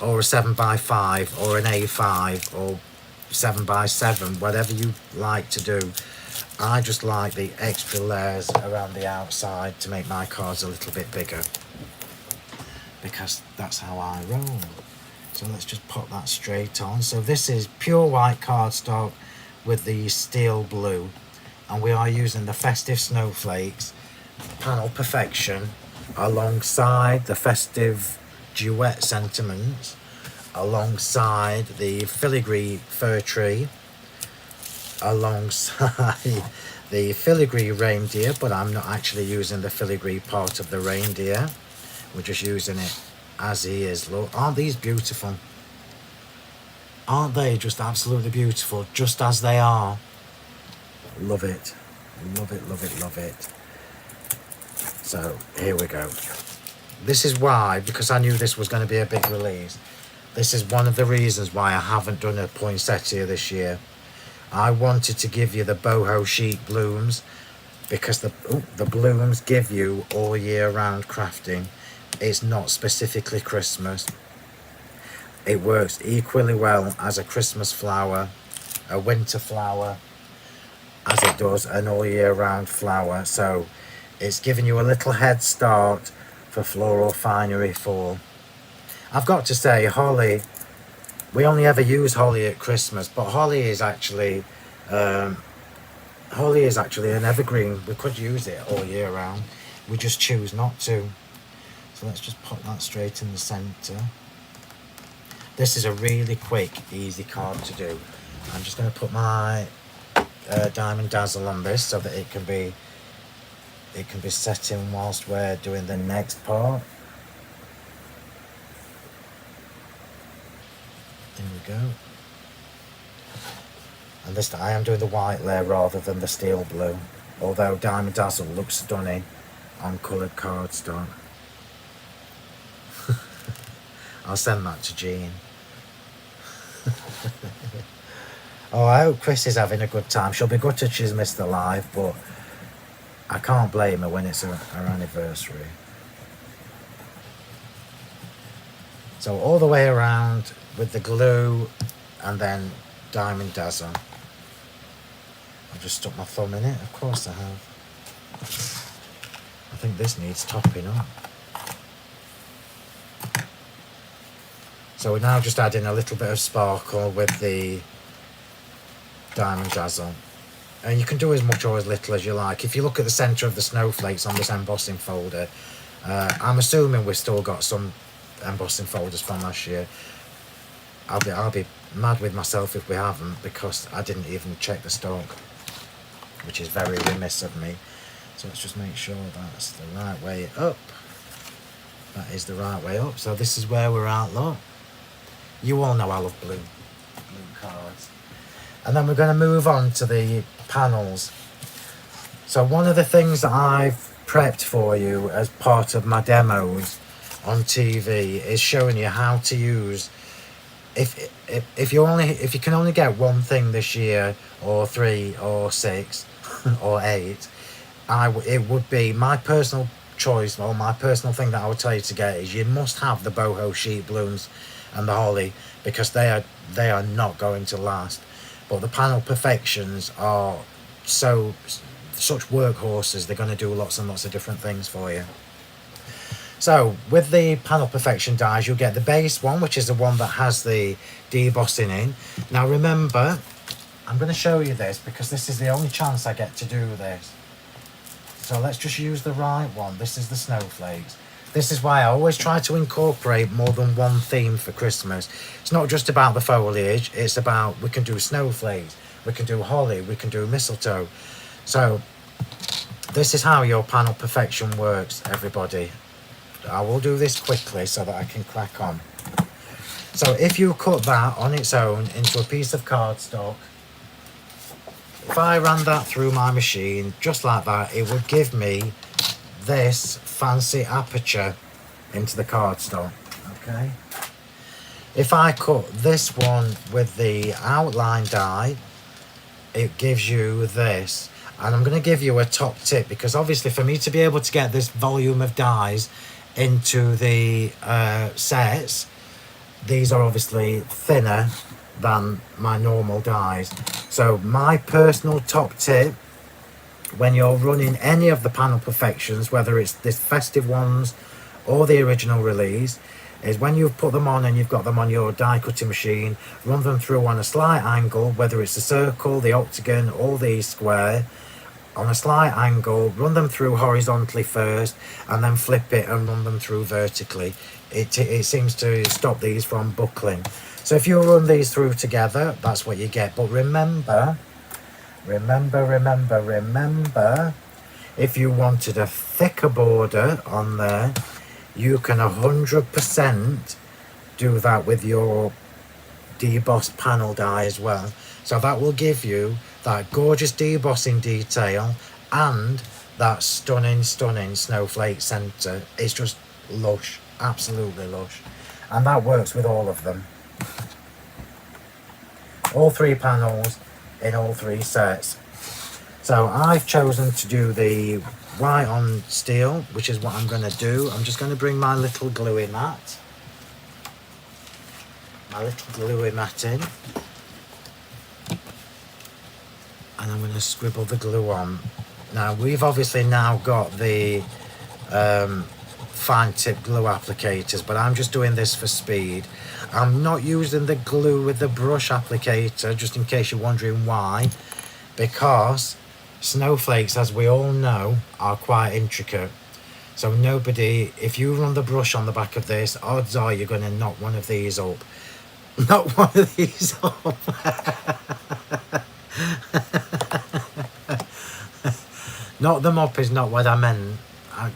or a 7x5 or an A5 or 7x7, whatever you like to do. I just like the extra layers around the outside to make my cards a little bit bigger, because that's how I roll. So let's just pop that straight on. So this is pure white cardstock with the steel blue, and we are using the Festive snowflakes panel perfection alongside the Festive duet sentiments, alongside the filigree fir tree, alongside the filigree reindeer, but I'm not actually using the filigree part of the reindeer. We're just using it as he is. Look, aren't these beautiful? Aren't they just absolutely beautiful, just as they are? Love it. Love it, love it, love it. So, here we go. This is why, because I knew this was going to be a big release, this is one of the reasons why I haven't done a poinsettia this year. I wanted to give you the boho chic blooms, because the blooms give you all year round crafting. It's not specifically Christmas. It works equally well as a Christmas flower, a winter flower, as it does an all year round flower. So it's giving you a little head start for floral finery fall. I've got to say, holly, we only ever use holly at Christmas, but holly is actually an evergreen. We could use it all year round. We just choose not to. So let's just put that straight in the centre. This is a really quick, easy card to do. I'm just going to put my Diamond Dazzle on this so that it can be set in whilst we're doing the next part. There we go. And this time I am doing the white layer rather than the steel blue, although Diamond Dazzle looks stunning on coloured cardstock. I'll send that to Jean. Oh, I hope Chris is having a good time. She'll be gutted she's missed the live, but I can't blame her when it's her anniversary. So all the way around with the glue and then Diamond Dazzle. I've just stuck my thumb in it, of course I have. I think this needs topping up. So we're now just adding a little bit of sparkle with the Diamond Dazzle. And you can do as much or as little as you like. If you look at the centre of the snowflakes on this embossing folder, I'm assuming we've still got some embossing folders from last year. I'll be mad with myself if we haven't, because I didn't even check the stock, which is very remiss of me. So let's just make sure that's the right way up. That is the right way up. So this is where we're at, look. You all know I love blue cards. And then we're going to move on to the panels. So one of the things that I've prepped for you as part of my demos on TV is showing you how to use, if you can only get one thing this year, or 3 or 6 or 8, it would be my personal choice, or my personal thing that I would tell you to get is you must have the boho sheet blooms and the holly, because they are not going to last. But the panel perfections are such workhorses. They're going to do lots and lots of different things for you. So with the panel perfection dies, you'll get the base one, which is the one that has the debossing in. Now remember, I'm going to show you this because this is the only chance I get to do this. So let's just use the right one. This is the snowflakes. This is why I always try to incorporate more than one theme for Christmas. It's not just about the foliage, it's about, we can do snowflakes, we can do holly, we can do mistletoe. So this is how your panel perfection works, everybody. I will do this quickly so that I can crack on. So if you cut that on its own into a piece of cardstock, if I ran that through my machine just like that, it would give me this fancy aperture into the cardstock. Okay, if I cut this one with the outline die, it gives you this. And I'm going to give you a top tip, because obviously for me to be able to get this volume of dies into the sets, these are obviously thinner than my normal dies. So my personal top tip when you're running any of the panel perfections, whether it's this festive ones or the original release, is when you've put them on and you've got them on your die cutting machine, run them through on a slight angle, whether it's the circle, the octagon or the square, on a slight angle, run them through horizontally first and then flip it and run them through vertically. It seems to stop these from buckling. So if you run these through together, that's what you get. But remember, if you wanted a thicker border on there, you can 100% do that with your debossed panel die as well. So that will give you that gorgeous debossing detail and that stunning snowflake center. It's just lush, absolutely lush. And that works with all of them. All 3 panels in all 3 sets. So I've chosen to do the white on steel, which is what I'm going to do. I'm just going to bring my little gluey mat. In. And I'm going to scribble the glue on. Now we've obviously now got the fine tip glue applicators, but I'm just doing this for speed. I'm not using the glue with the brush applicator, just in case you're wondering why, because snowflakes, as we all know, are quite intricate. So if you run the brush on the back of this, odds are you're going to knock one of these up. Knock one of these up. Knock them up is not what I meant.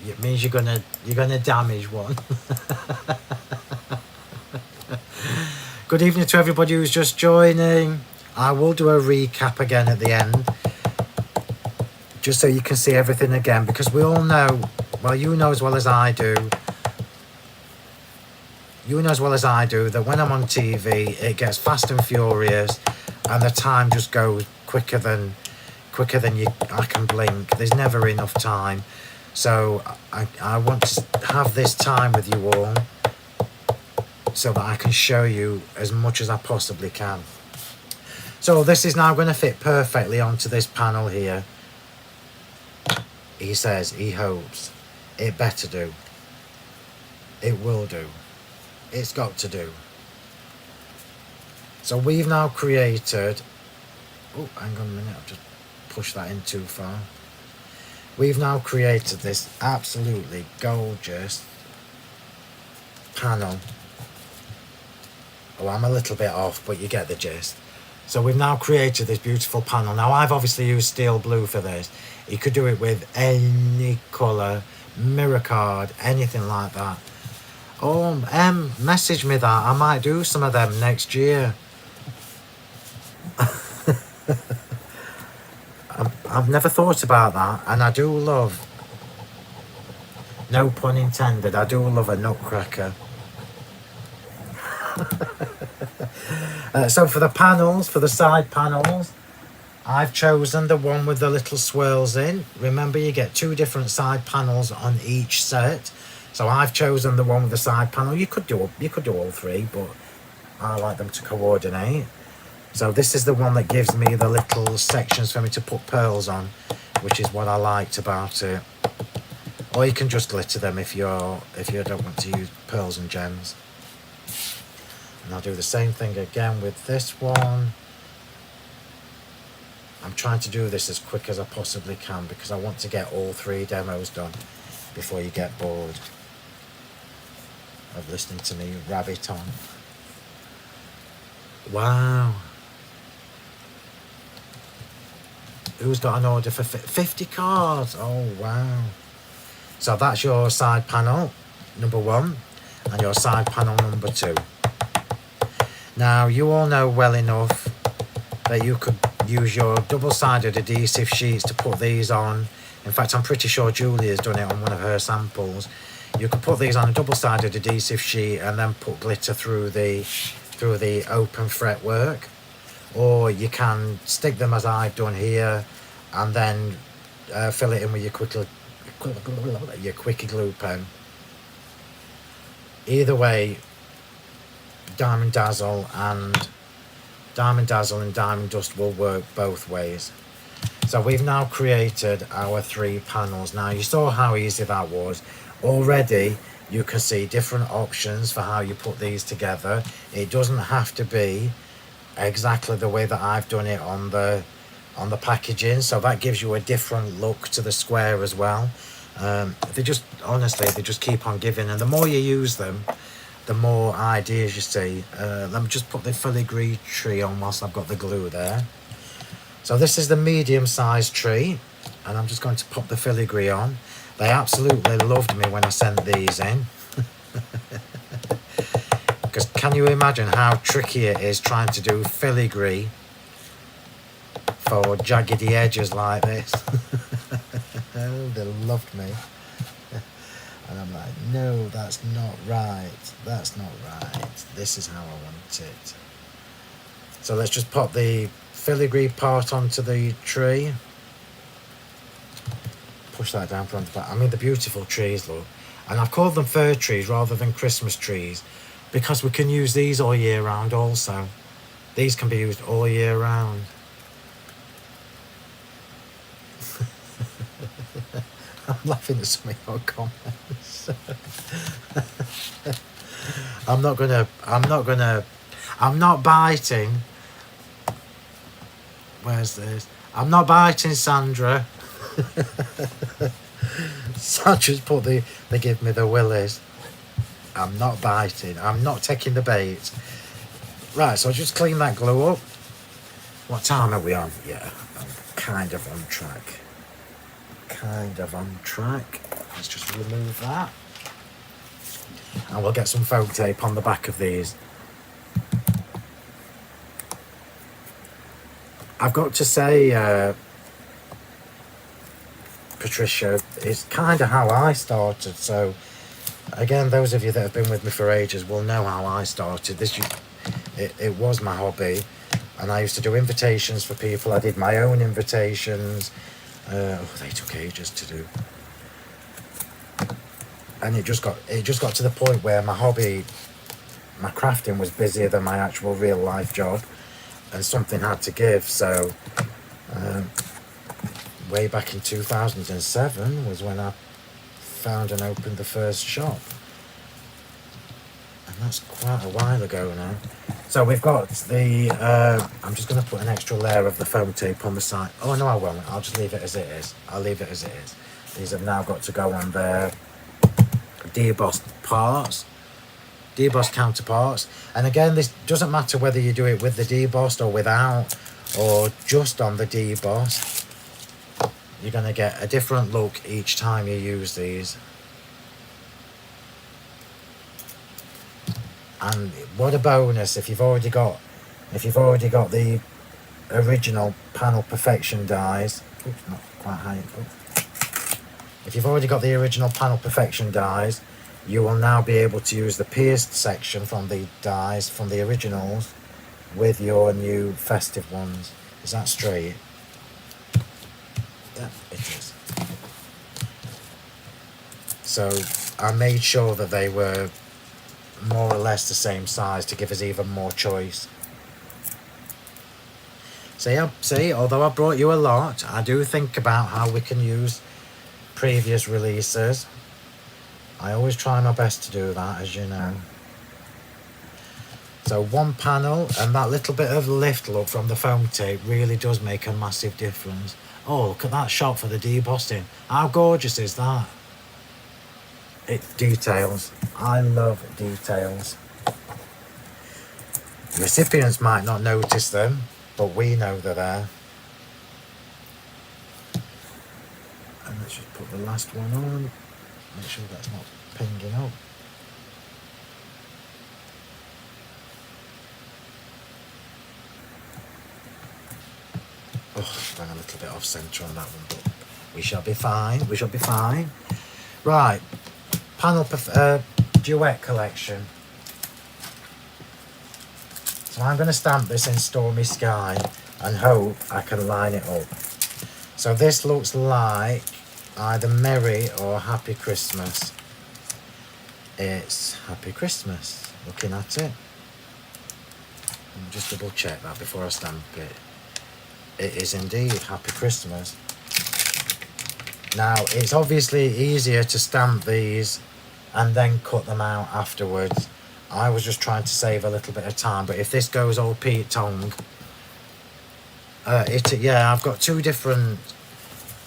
It means you're gonna damage one. Good evening to everybody who's just joining. I will do a recap again at the end, just so you can see everything again, because we all know, well, you know as well as I do, that when I'm on TV, it gets fast and furious, and the time just goes quicker than I can blink. There's never enough time. So I want to have this time with you all out so that I can show you as much as I possibly can. So this is now going to fit perfectly onto this panel here. He says, he hopes. It better do. It will do. It's got to do. So we've now created... Oh, hang on a minute, I've just pushed that in too far. We've now created this absolutely gorgeous panel. Oh, I'm a little bit off, but you get the gist. So we've now created this beautiful panel. Now, I've obviously used steel blue for this. You could do it with any colour, mirror card, anything like that. Oh, message me that. I might do some of them next year. I've never thought about that, and I do love, no pun intended, I do love a nutcracker. So for the panels, for the side panels, I've chosen the one with the little swirls in. Remember, you get 2 different side panels on each set. So I've chosen the one with the side panel. You could do all 3, but I like them to coordinate. So this is the one that gives me the little sections for me to put pearls on, which is what I liked about it. Or you can just glitter them if you don't want to use pearls and gems. And I'll do the same thing again with this one. I'm trying to do this as quick as I possibly can because I want to get all 3 demos done before you get bored of listening to me rabbit on. Wow. Who's got an order for 50 cards? Oh, wow. So that's your side panel, number 1, and your side panel number 2. Now, you all know well enough that you could use your double-sided adhesive sheets to put these on. In fact, I'm pretty sure Julie has done it on one of her samples. You could put these on a double-sided adhesive sheet and then put glitter through the open fretwork. Or you can stick them as I've done here and then fill it in with your quickie glue pen. Either way, Diamond Dazzle and Diamond Dust will work both ways. So we've now created our 3 panels. Now you saw how easy that was. Already you can see different options for how you put these together. It doesn't have to be exactly the way that I've done it on the packaging, so that gives you a different look to the square as well. They just keep on giving, and the more you use them, the more ideas you see. Let me just put the filigree tree on whilst I've got the glue there. So this is the medium-sized tree, and I'm just going to pop the filigree on. They absolutely loved me when I sent these in. Because can you imagine how tricky it is trying to do filigree for jaggedy edges like this? They loved me. And I'm like, no, that's not right. That's not right. This is how I want it. So let's just pop the filigree part onto the tree. Push that down front. I mean, the beautiful trees, look. And I've called them fir trees rather than Christmas trees because we can use these all year round also. These can be used all year round. I'm laughing at some of your comments. I'm not biting. Where's this? I'm not biting, Sandra. Sandra's put they give me the willies. I'm not biting. I'm not taking the bait. Right, so I'll just clean that glue up. What time are we on? Yeah, I'm kind of on track. Let's just remove that. And we'll get some foam tape on the back of these. I've got to say, Patricia, it's kind of how I started. So, again, those of you that have been with me for ages will know how I started. It was my hobby, and I used to do invitations for people. I did my own invitations. They took ages to do, and it just got to the point where my hobby my crafting was busier than my actual real life job, and something had to give. So way back in 2007 was when I found and opened the first shop, and that's quite a while ago now. So we've got the I'm just going to put an extra layer of the foam tape on the side. Oh no, I won't. I'll just leave it as it is. I'll leave it as it is. These have now got to go on their debossed parts, debossed counterparts. And again, this doesn't matter whether you do it with the debossed or without, or just on the debossed. You're going to get a different look each time you use these. And what a bonus if you've already got the original Panel Perfection dies. Oops, not quite high. If you've already got the original Panel Perfection dies, you will now be able to use the pierced section from the dies from the originals with your new Festive ones. Is that straight? Yeah, it is. So I made sure that they were more or less the same size to give us even more choice. So yeah, see, although I brought you a lot, I do think about how we can use previous releases. I always try my best to do that, as you know. So one panel and that little bit of lift look from the foam tape really does make a massive difference. Oh, look at that shot for the debossing. How gorgeous is that? It details. I love details. Recipients might not notice them, but we know they're there. And let's just put the last one on. Make sure that's not pinging up. Oh, ran a little bit off centre on that one, but we shall be fine. We shall be fine. Right, Panel Duet Collection. So I'm going to stamp this in Stormy Sky and hope I can line it up. So this looks like either Merry or Happy Christmas. It's Happy Christmas, looking at it. I'll just double check that before I stamp it. It is indeed Happy Christmas. Now, it's obviously easier to stamp these and then cut them out afterwards. I was just trying to save a little bit of time, but if this goes all Pete Tong, yeah, I've got two different.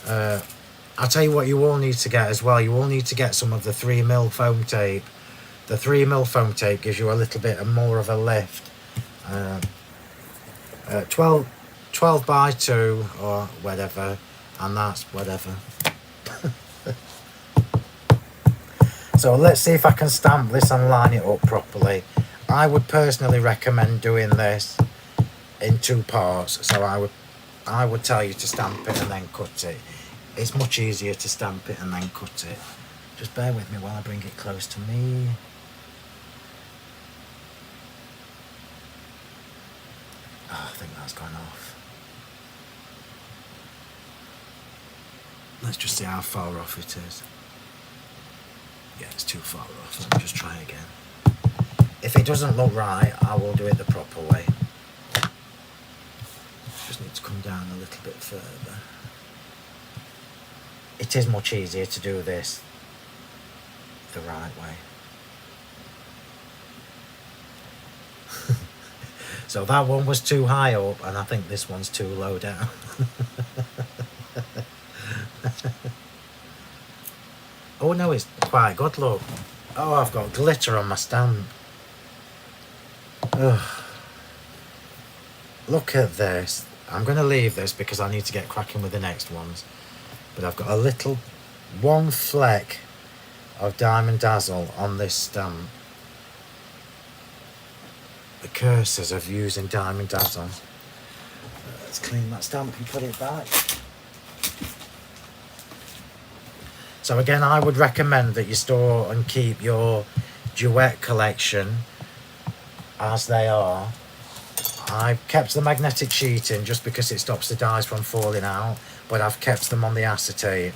I'll tell you what you all need to get as well. You all need to get some of the 3mm foam tape. The 3mm foam tape gives you a little bit more of a lift. 12 by 2 or whatever, and that's whatever. So let's see if I can stamp this and line it up properly. I would personally recommend doing this in 2 parts. So I would tell you to stamp it and then cut it. It's much easier to stamp it and then cut it. Just bear with me while I bring it close to me. Oh, I think that's gone off. Let's just see how far off it is. Yeah, it's too far off. Let me just try again. If it doesn't look right, I will do it the proper way. Just need to come down a little bit further. It is much easier to do this the right way. So that one was too high up, and I think this one's too low down. Oh no, it's quite good, look. Oh, I've got glitter on my stamp. Ugh. Look at this. I'm going to leave this because I need to get cracking with the next ones. But I've got a little one fleck of Diamond Dazzle on this stamp. The curses of using Diamond Dazzle. Let's clean that stamp and put it back. So again, I would recommend that you store and keep your duet collection as they are. I've kept the magnetic sheet in just because it stops the dies from falling out, but I've kept them on the acetate.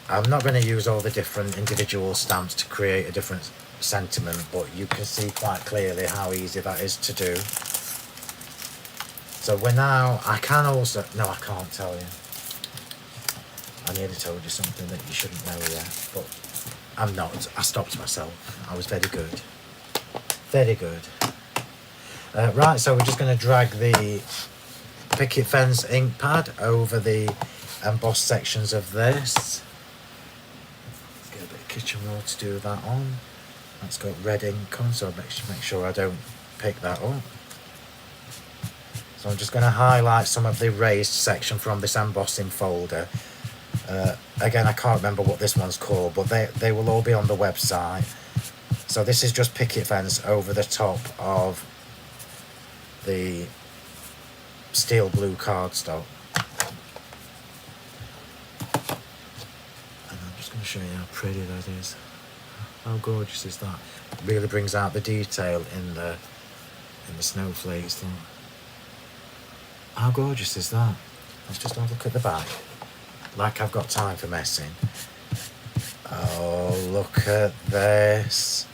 I'm not going to use all the different individual stamps to create a different sentiment, but you can see quite clearly how easy that is to do. So we're now, I can also, no, I can't tell you. I nearly told you something that you shouldn't know yet, but I'm not. I stopped myself. I was very good. Very good. Right, so we're just going to drag the picket fence ink pad over the embossed sections of this. Get a bit of kitchen roll to do that on. That's got red ink on, so make sure I don't pick that up. So I'm just going to highlight some of the raised section from this embossing folder. Again, I can't remember what this one's called, but they will all be on the website. So this is just picket fence over the top of the steel blue cardstock. And I'm just going to show you how pretty that is. How gorgeous is that? It really brings out the detail in the snowflakes. How gorgeous is that? Let's just have a look at the back. Like I've got time for messing. Oh, look at this.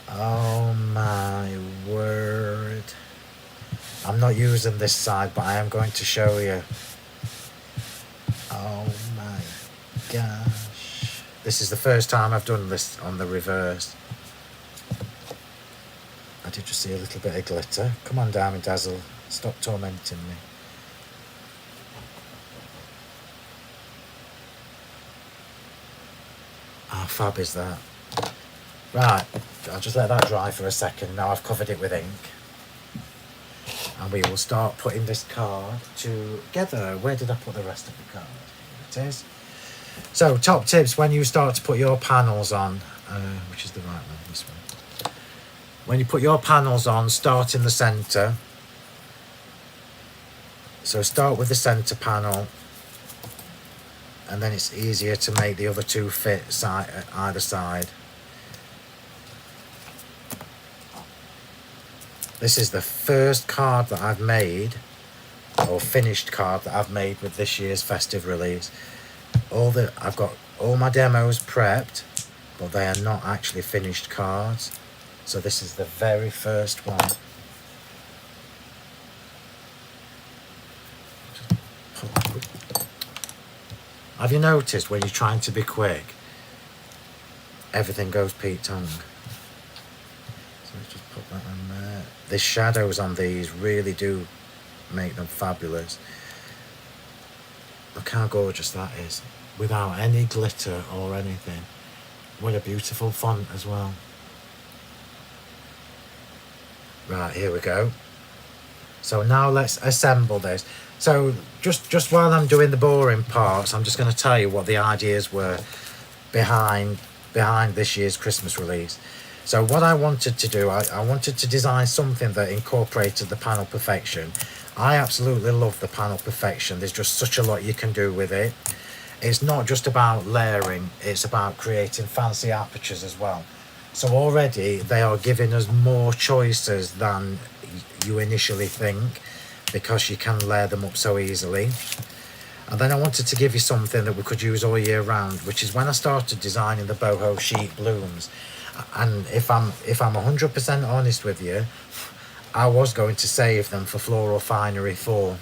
Oh my word. I'm not using this side, but I am going to show you. Oh my gosh. This is the first time I've done this on the reverse. I did just see a little bit of glitter. Come on, Diamond Dazzle. Stop tormenting me. How fab is that? Right, I'll just let that dry for a second. Now I've covered it with ink. And we will start putting this card together. Where did I put the rest of the card? Here it is. So, top tips when you start to put your panels on. Which is the right one? This one. When you put your panels on, start in the centre. So start with the centre panel. And then it's easier to make the other two fit either side. This is the first card that I've made, or finished card that I've made with this year's festive release. I've got all my demos prepped, but they are not actually finished cards. So this is the very first one. Have you noticed when you're trying to be quick, everything goes Pete tongue? So let's just put that on there. The shadows on these really do make them fabulous. Look how gorgeous that is, without any glitter or anything. What a beautiful font as well. Right, here we go. So now let's assemble this. So just while I'm doing the boring parts, I'm just going to tell you what the ideas were behind this year's Christmas release. So what I wanted to do, I wanted to design something that incorporated the panel perfection. I absolutely love the panel perfection. There's just such a lot you can do with it. It's not just about layering, it's about creating fancy apertures as well. So already they are giving us more choices than you initially think, because you can layer them up so easily. And then I wanted to give you something that we could use all year round, which is when I started designing the boho sheet blooms. And if I'm 100% honest with you, I was going to save them for Floral Finery 4.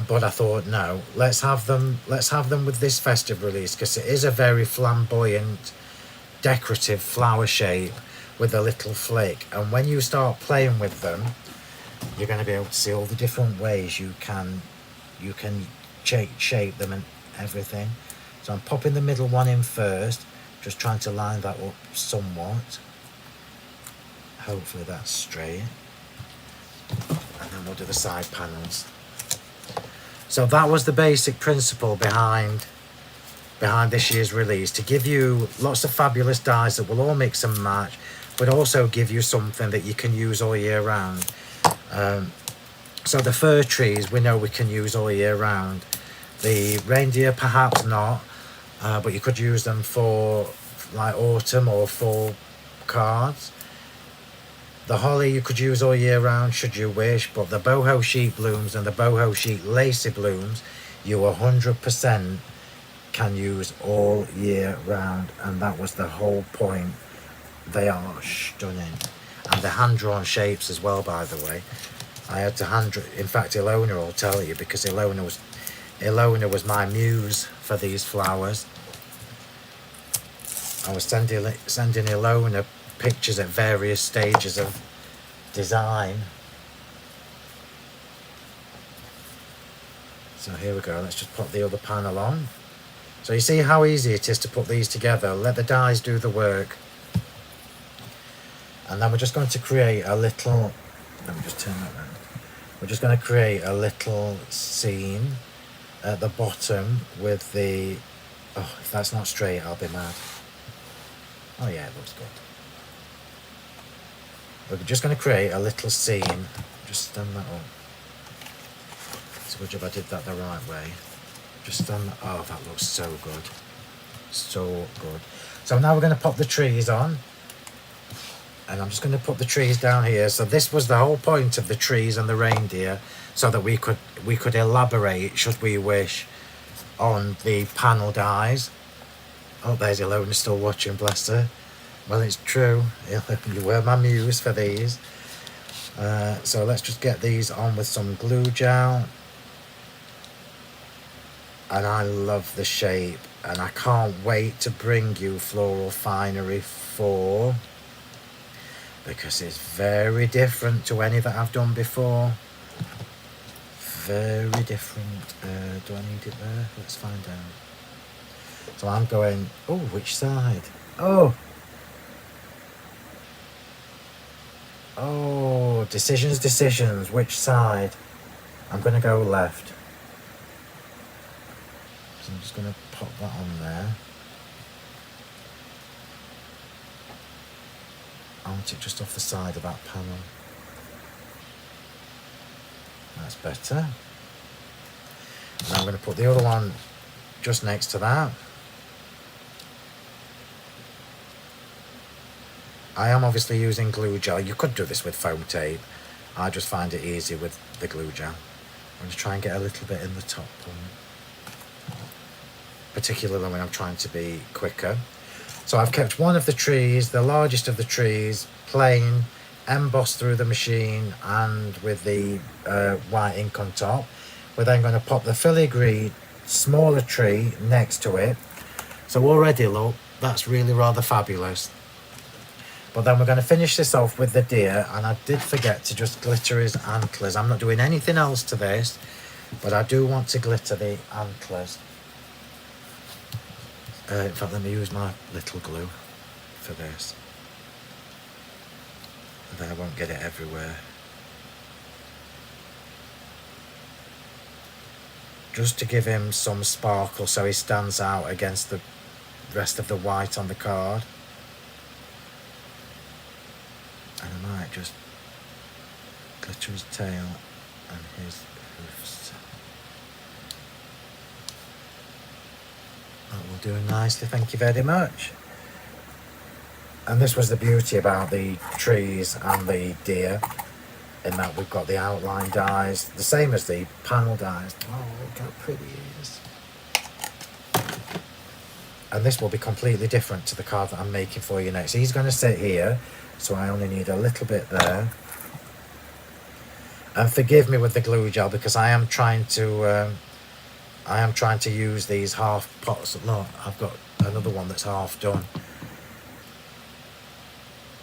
But I thought, no, let's have them with this festive release, because it is a very flamboyant, decorative flower shape with a little flick. And when you start playing with them, you're going to be able to see all the different ways you can shape them and everything. So I'm popping the middle one in first, just trying to line that up somewhat. Hopefully that's straight. And then we'll do the side panels. So that was the basic principle behind this year's release, to give you lots of fabulous dies that will all mix and match, but also give you something that you can use all year round. So the fir trees we know we can use all year round. The reindeer perhaps not, but you could use them for like autumn or fall cards. The holly you could use all year round should you wish, but the boho sheet blooms and the boho sheet lacy blooms, you 100% can use all year round, and that was the whole point. They are stunning, and they're hand-drawn shapes as well, by the way. I had to in fact Ilona will tell you, because Ilona was my muse for these flowers. I was sending Ilona pictures at various stages of design. So here we go, let's just put the other panel on. So you see how easy it is to put these together. Let the dies do the work. And then we're just going to create a little, let me just turn that around. We're just going to create a little scene at the bottom with the, oh, if that's not straight, I'll be mad. Oh yeah, it looks good. We're just going to create a little scene. Just stand that up. It's a good job I did that the right way. Just stand that, oh, that looks so good. So good. So now we're going to pop the trees on. And I'm just going to put the trees down here. So this was the whole point of the trees and the reindeer, so that we could elaborate, should we wish, on the panel dies. Oh, there's Ilona still watching, bless her. Well, it's true. You were my muse for these. So let's just get these on with some glue gel. And I love the shape, and I can't wait to bring you Floral Finery 4, because it's very different to any that I've done before. Very different. Do I need it there? Let's find out. So I'm going, oh, which side? Oh, decisions, which side? I'm going to go left. So I'm just going to pop that on there. I want it just off the side of that panel. That's better. And I'm going to put the other one just next to that. I am obviously using glue gel. You could do this with foam tape. I just find it easy with the glue gel. I'm going to try and get a little bit in the top one, particularly when I'm trying to be quicker. So I've kept one of the trees, the largest of the trees, plain, embossed through the machine and with the white ink on top. We're then going to pop the filigree smaller tree next to it. So already, look, that's really rather fabulous. But then we're going to finish this off with the deer, and I did forget to just glitter his antlers. I'm not doing anything else to this, but I do want to glitter the antlers. In fact, let me use my little glue for this. Then I won't get it everywhere. Just to give him some sparkle so he stands out against the rest of the white on the card. And I might just glitter his tail and his hoofs. That will do nicely, thank you very much. And this was the beauty about the trees and the deer, in that we've got the outline dies, the same as the panel dies. Oh, look how pretty it is. And this will be completely different to the card that I'm making for you next. He's going to sit here, so I only need a little bit there. And forgive me with the glue gel, because I am trying to use these half pots. Look, I've got another one that's half done,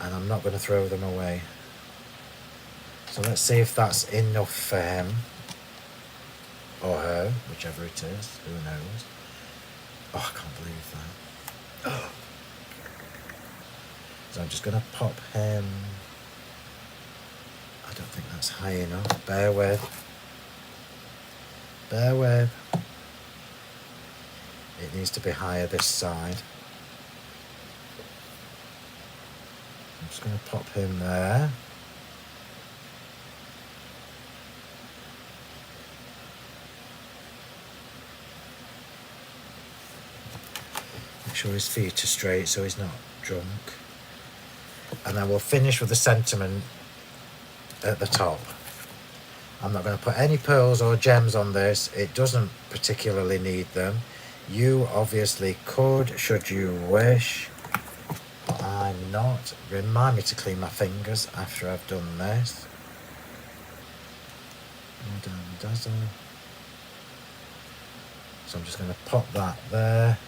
and I'm not going to throw them away. So let's see if that's enough for him or her, whichever it is. Who knows? Oh, I can't believe that. Oh. So I'm just going to pop him. I don't think that's high enough. Bear with. Bear with. It needs to be higher this side. I'm just going to pop him there. Make sure his feet are straight so he's not drunk. And then we'll finish with the sentiment at the top. I'm not going to put any pearls or gems on this. It doesn't particularly need them. You obviously could, should you wish. But I'm not. Remind me to clean my fingers after I've done this. Dazzle. So I'm just going to pop that there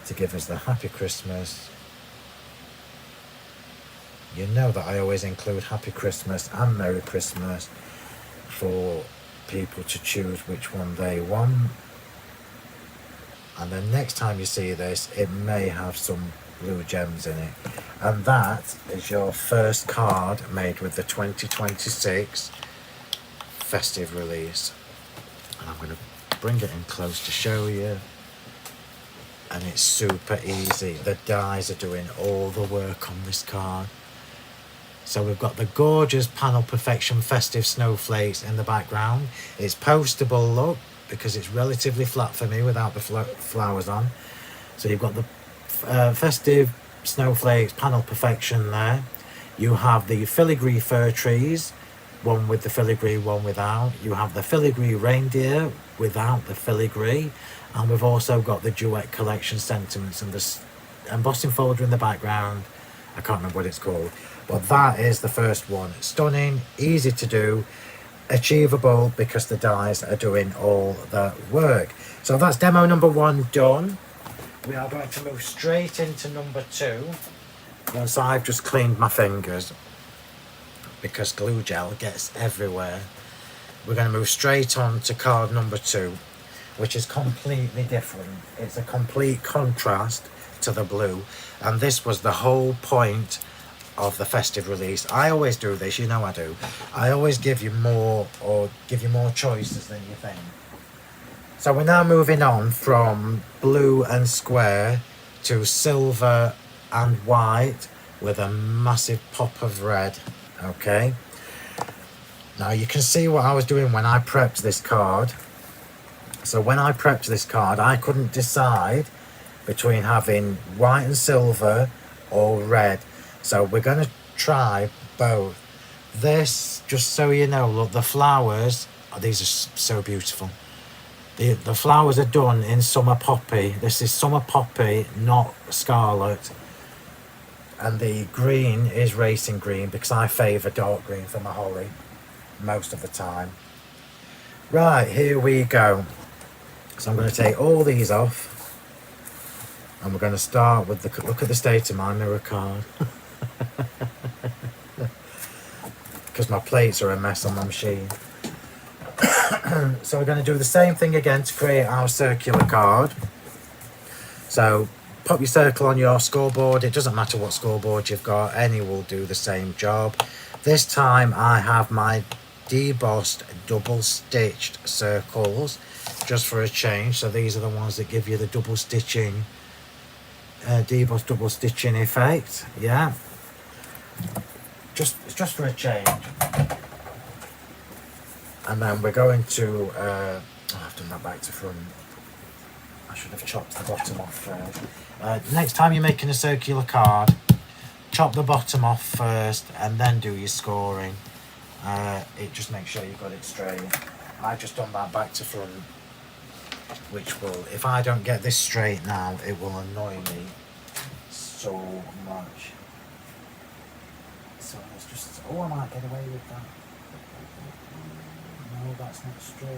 to give us the Happy Christmas. You know that I always include Happy Christmas and Merry Christmas for people to choose which one they want. And then next time you see this, it may have some blue gems in it. And that is your first card made with the 2026 festive release. And I'm going to bring it in close to show you. And it's super easy. The dies are doing all the work on this card. So we've got the gorgeous Panel Perfection Festive Snowflakes in the background. It's postable look because it's relatively flat for me without the flowers on. So you've got the Festive Snowflakes Panel Perfection there. You have the filigree fir trees, one with the filigree, one without. You have the filigree reindeer without the filigree. And we've also got the duet collection sentiments and the embossing folder in the background. I can't remember what it's called. But that is the first one. Stunning, easy to do, achievable because the dies are doing all the work. So that's demo number 1 done. We are going to move straight into number 2 once I've just cleaned my fingers because glue gel gets everywhere. We're going to move straight on to card number 2, which is completely different. It's a complete contrast to the blue, and this was the whole point of the festive release. I always do this, you know I do. I always give you more choices than you think. So we're now moving on from blue and square to silver and white with a massive pop of red. Okay. Now you can see what I was doing when I prepped this card. So when I prepped this card, I couldn't decide between having white and silver or red. So we're going to try both. This, just so you know, look, the flowers, these are so beautiful. The flowers are done in summer poppy. This is summer poppy, not scarlet. And the green is racing green because I favour dark green for my holly most of the time. Right, here we go. So I'm going to take all these off. And we're going to start with the, look at the state of my mirror card. Because my plates are a mess on my machine. So we're going to do the same thing again to create our circular card. So pop your circle on your scoreboard. It doesn't matter what scoreboard you've got, any will do the same job. This time I have my debossed double stitched circles just for a change. So these are the ones that give you the double stitching, debossed double stitching effect. Yeah, it's just for a change. And then we're going to I've done that back to front. I should have chopped the bottom off first. Next time you're making a circular card, chop the bottom off first and then do your scoring. It just makes sure you've got it straight. I've just done that back to front, which will, if I don't get this straight now, it will annoy me so much. So let's just, oh, I might get away with that. No, that's not straight.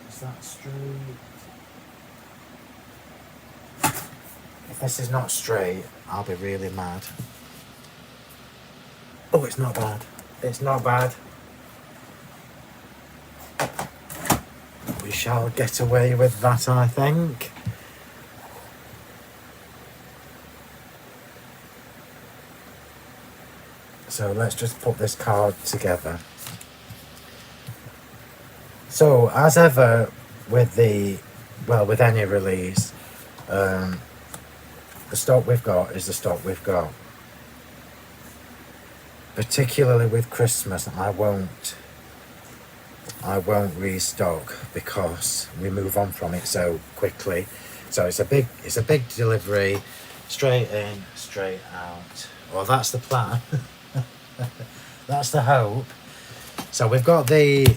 Is that straight? If this is not straight, I'll be really mad. Oh, it's not bad. It's not bad. We shall get away with that, I think. So let's just put this card together. So as ever with with any release, the stock we've got is the stock we've got. Particularly with Christmas, I won't restock because we move on from it so quickly. So it's a big delivery, straight in, straight out. Well, that's the plan. That's the hope. So we've got the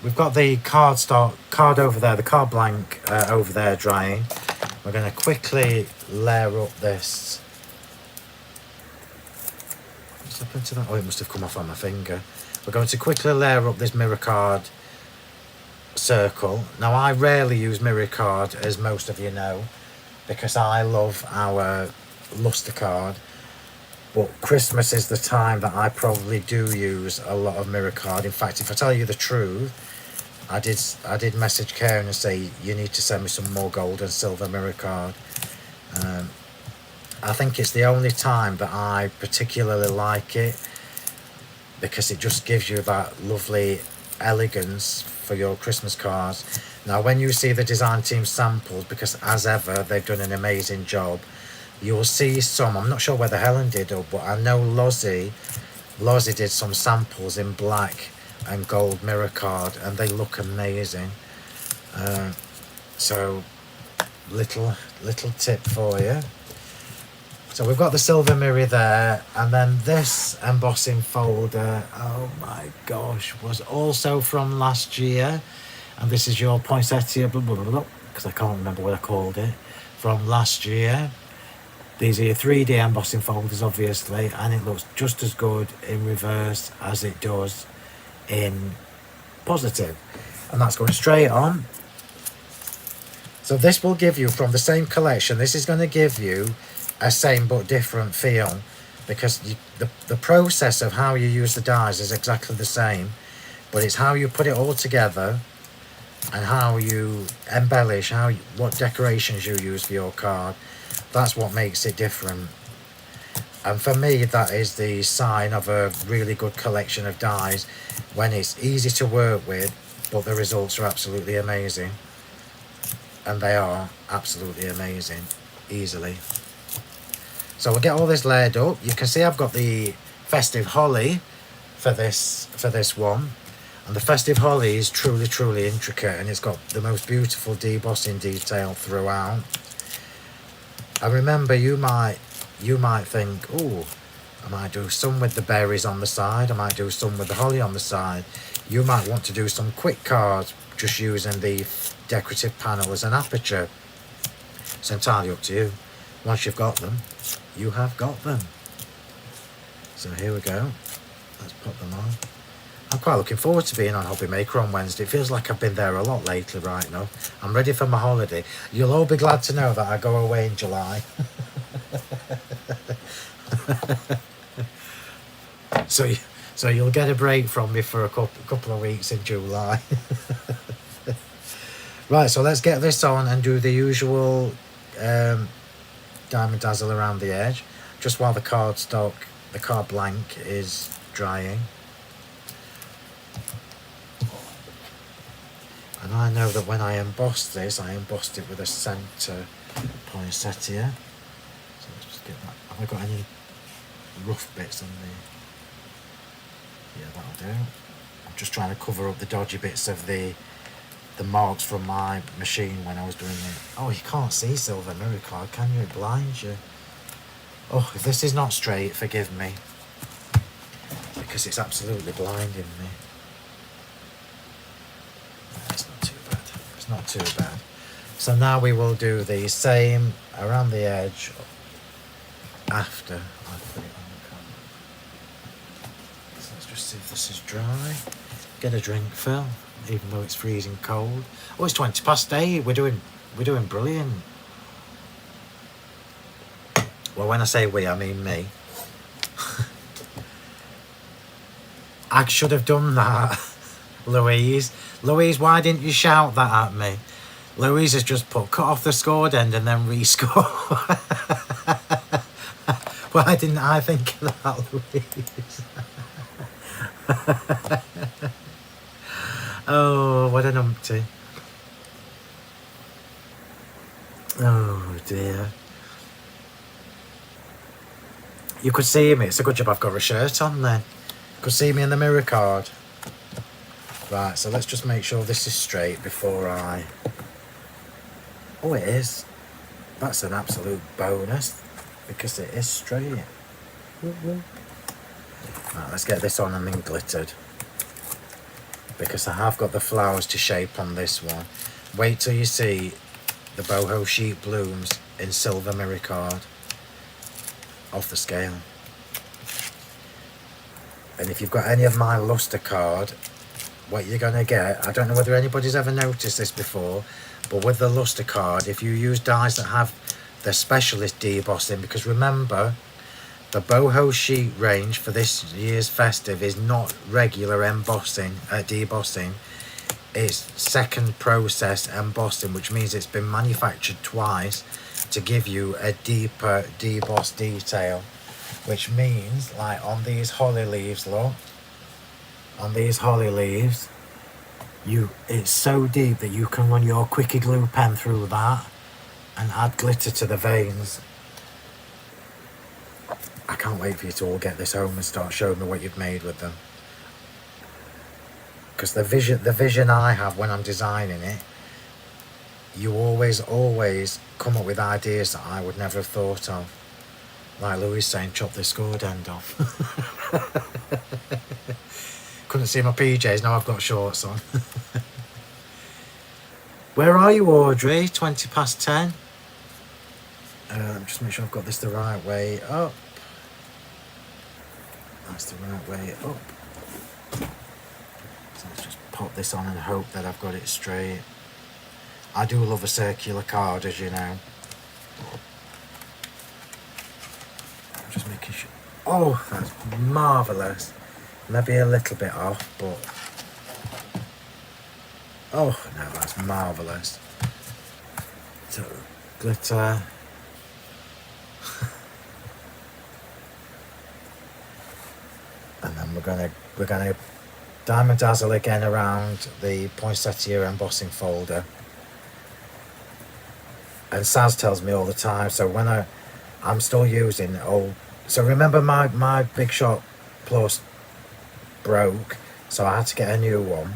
we've got the card over there, the card blank over there drying. We're going to quickly layer up this. What's happened to that? Oh, it must have come off on my finger. We're going to quickly layer up this mirror card circle. Now, I rarely use mirror card, as most of you know, because I love our luster card. But Christmas is the time that I probably do use a lot of mirror card. In fact, if I tell you the truth, I did message Karen and say, you need to send me some more gold and silver mirror card. I think it's the only time that I particularly like it, because it just gives you that lovely elegance for your Christmas cards. Now, when you see the design team samples, because as ever, they've done an amazing job, you'll see some, I'm not sure whether Helen did, but I know Lozzie did some samples in black and gold mirror card, and they look amazing. So little tip for you. So we've got the silver mirror there, and then this embossing folder, oh my gosh, was also from last year. And this is your poinsettia, because I can't remember what I called it, from last year. These are your 3D embossing folders, obviously, and it looks just as good in reverse as it does in positive. And that's going straight on. So this will give you, from the same collection, this is going to give you a same but different feel, because the process of how you use the dies is exactly the same, but it's how you put it all together and how you embellish, what decorations you use for your card. That's what makes it different. And for me, that is the sign of a really good collection of dies, when it's easy to work with, but the results are absolutely amazing. And they are absolutely amazing, easily. So we'll get all this layered up. You can see I've got the Festive Holly for this one. And the Festive Holly is truly intricate, and it's got the most beautiful debossing detail throughout. And remember, you might think, oh, I might do some with the berries on the side, I might do some with the holly on the side. You might want to do some quick cards just using the decorative panel as an aperture. It's entirely up to you. Once you've got them, you have got them. So here we go. Let's put them on. I'm quite looking forward to being on Hobby Maker on Wednesday. It feels like I've been there a lot lately right now. I'm ready for my holiday. You'll all be glad to know that I go away in July. So you'll get a break from me for a couple of weeks in July. Right, so let's get this on and do the usual diamond dazzle around the edge, just while the card blank is drying. And I know that when I embossed this, I embossed it with a centre poinsettia. So let's just get that. Have I got any rough bits on the... Yeah, that'll do. I'm just trying to cover up the dodgy bits of the marks from my machine when I was doing it. Oh, you can't see silver mirror card, can you? It blinds you. Oh, if this is not straight, forgive me, because it's absolutely blinding me. It's not too bad. It's not too bad. So now we will do the same around the edge after I put it on the camera. So let's just see if this is dry. Get a drink, Phil, even though it's freezing cold. Oh, it's 8:20. We're doing brilliant. Well, when I say we, I mean me. I should have done that, Louise. Louise, why didn't you shout that at me? Louise has just put cut off the scored end and then rescore. Why didn't I think of that, Louise? Oh, what an umpty. Oh dear. You could see me. It's a good job I've got a shirt on then. You could see me in the mirror card. Right, so let's just make sure this is straight before I... Oh, it is. That's an absolute bonus, because it is straight. Right, let's get this on and then glittered. because I have got the flowers to shape on this one. Wait till you see the boho sheet blooms in silver mirror card off the scale. And if you've got any of my luster card, what you're going to get, I don't know whether anybody's ever noticed this before, but with the luster card, if you use dies that have the specialist debossing, because remember, the boho sheet range for this year's festive is not regular debossing. It's second process embossing, which means it's been manufactured twice to give you a deeper deboss detail. Which means, like on these holly leaves, look, on these holly leaves, it's so deep that you can run your quickie glue pen through that and add glitter to the veins. I can't wait for you to all get this home and start showing me what you've made with them. Because the vision I have when I'm designing it, you always come up with ideas that I would never have thought of. Like Louis saying, chop this scored end off. Couldn't see my PJs, now I've got shorts on. Where are you, Audrey? 20 past 10. Just make sure I've got this the right way up. That's the right way up. So let's just pop this on and hope that I've got it straight. I do love a circular card, as you know. I'm just making sure. Oh, that's marvellous. Maybe a little bit off, but... Oh, no, that's marvellous. So, glitter. And then we're gonna diamond dazzle again around the poinsettia embossing folder. And Saz tells me all the time, so when I'm still using old, so remember my Big Shot Plus broke, so I had to get a new one.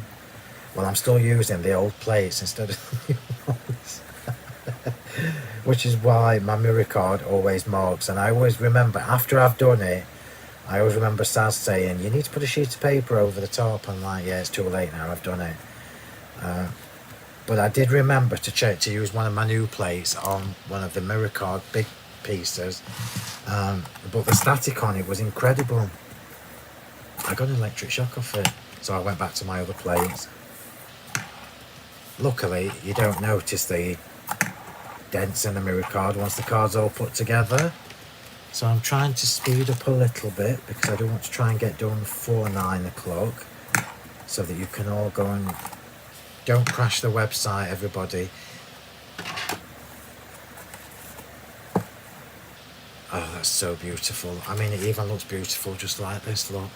Well, I'm still using the old plates instead of the new ones. Which is why my mirror card always marks, and I always remember after I've done it, I always remember Saz saying, you need to put a sheet of paper over the top. I'm like, yeah, it's too late now, I've done it. But I did remember to use one of my new plates on one of the mirror card big pieces. But the static on it was incredible. I got an electric shock off it, so I went back to my other plates. Luckily, you don't notice the dents in the mirror card once the card's all put together. So I'm trying to speed up a little bit because I do want to try and get done before 9 o'clock so that you can all go and... Don't crash the website, everybody. Oh, that's so beautiful. I mean, it even looks beautiful just like this, look.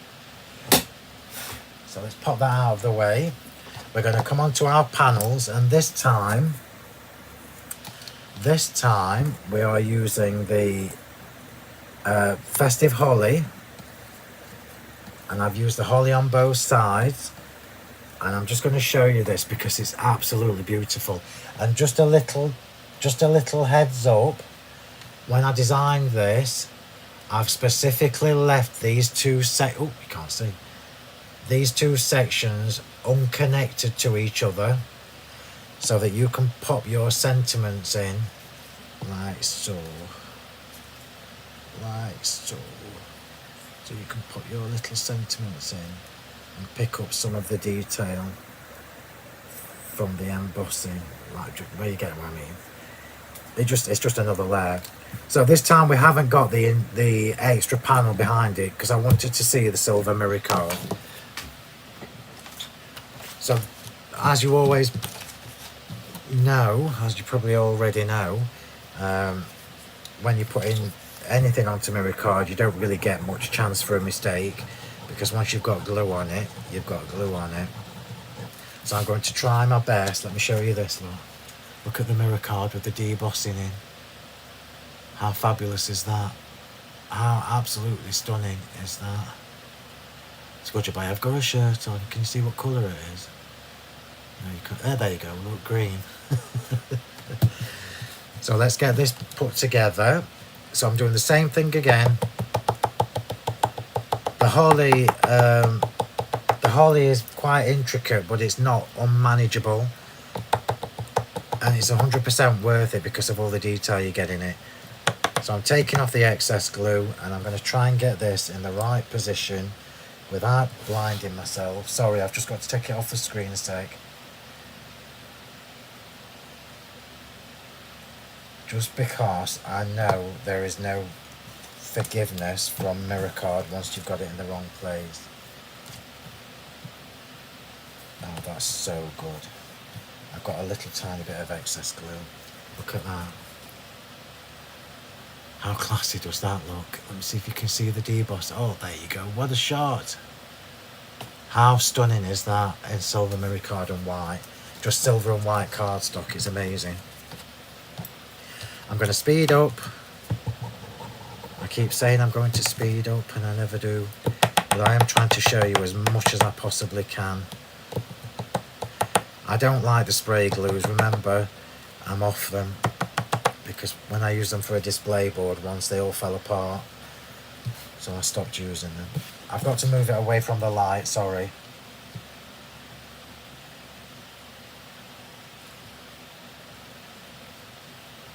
So let's pop that out of the way. We're going to come on to our panels, and this time we are using the Festive holly, and I've used the holly on both sides, and I'm just going to show you this because it's absolutely beautiful. And just a little heads up, when I designed this, I've specifically left these two these two sections unconnected to each other so that you can pop your sentiments in like so. Like so. So you can put your little sentiments in and pick up some of the detail from the embossing. Like, where you get what I mean? It's just another layer. So this time we haven't got the extra panel behind it because I wanted to see the silver mirror card. So as you always know, as you probably already know, when you put in anything onto mirror card, you don't really get much chance for a mistake because once you've got glue on it, you've got glue on it. So I'm going to try my best. Let me show you this. Look at the mirror card with the debossing in. How fabulous is that? How absolutely stunning is that? It's good job I have got a shirt on. Can you see what colour it is? There you go, look, green. So let's get this put together. So I'm doing the same holly is quite intricate, but it's not unmanageable. And it's 100% worth it because of all the detail you get in it. So I'm taking off the excess glue, and I'm going to try and get this in the right position without blinding myself. Sorry, I've just got to take it off the screen a sec. Just because I know there is no forgiveness from mirror card once you've got it in the wrong place. Oh, that's so good. I've got a little tiny bit of excess glue. Look at that. How classy does that look? Let me see if you can see the deboss. Oh, there you go. What a shot. How stunning is that in silver mirror card and white? Just silver and white cardstock is amazing. I'm going to speed up. I keep saying I'm going to speed up and I never do. But I am trying to show you as much as I possibly can. I don't like the spray glues. Remember, I'm off them. Because when I used them for a display board once, they all fell apart. So I stopped using them. I've got to move it away from the light, sorry.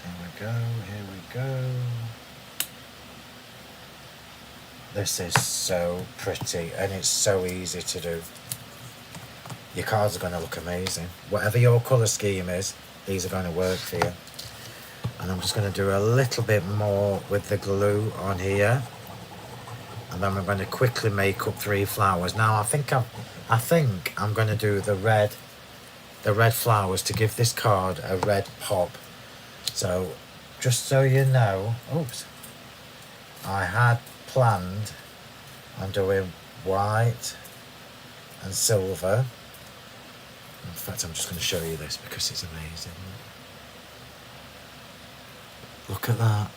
Here we go, here we go. This is so pretty and it's so easy to do. Your cards are going to look amazing. Whatever your colour scheme is, these are going to work for you. And I'm just going to do a little bit more with the glue on here. And then we're going to quickly make up 3 flowers. Now I think I'm going to do the red flowers to give this card a red pop. So just so you know, oops, I had planned on doing white and silver. In fact, I'm just going to show you this because it's amazing. Look at that.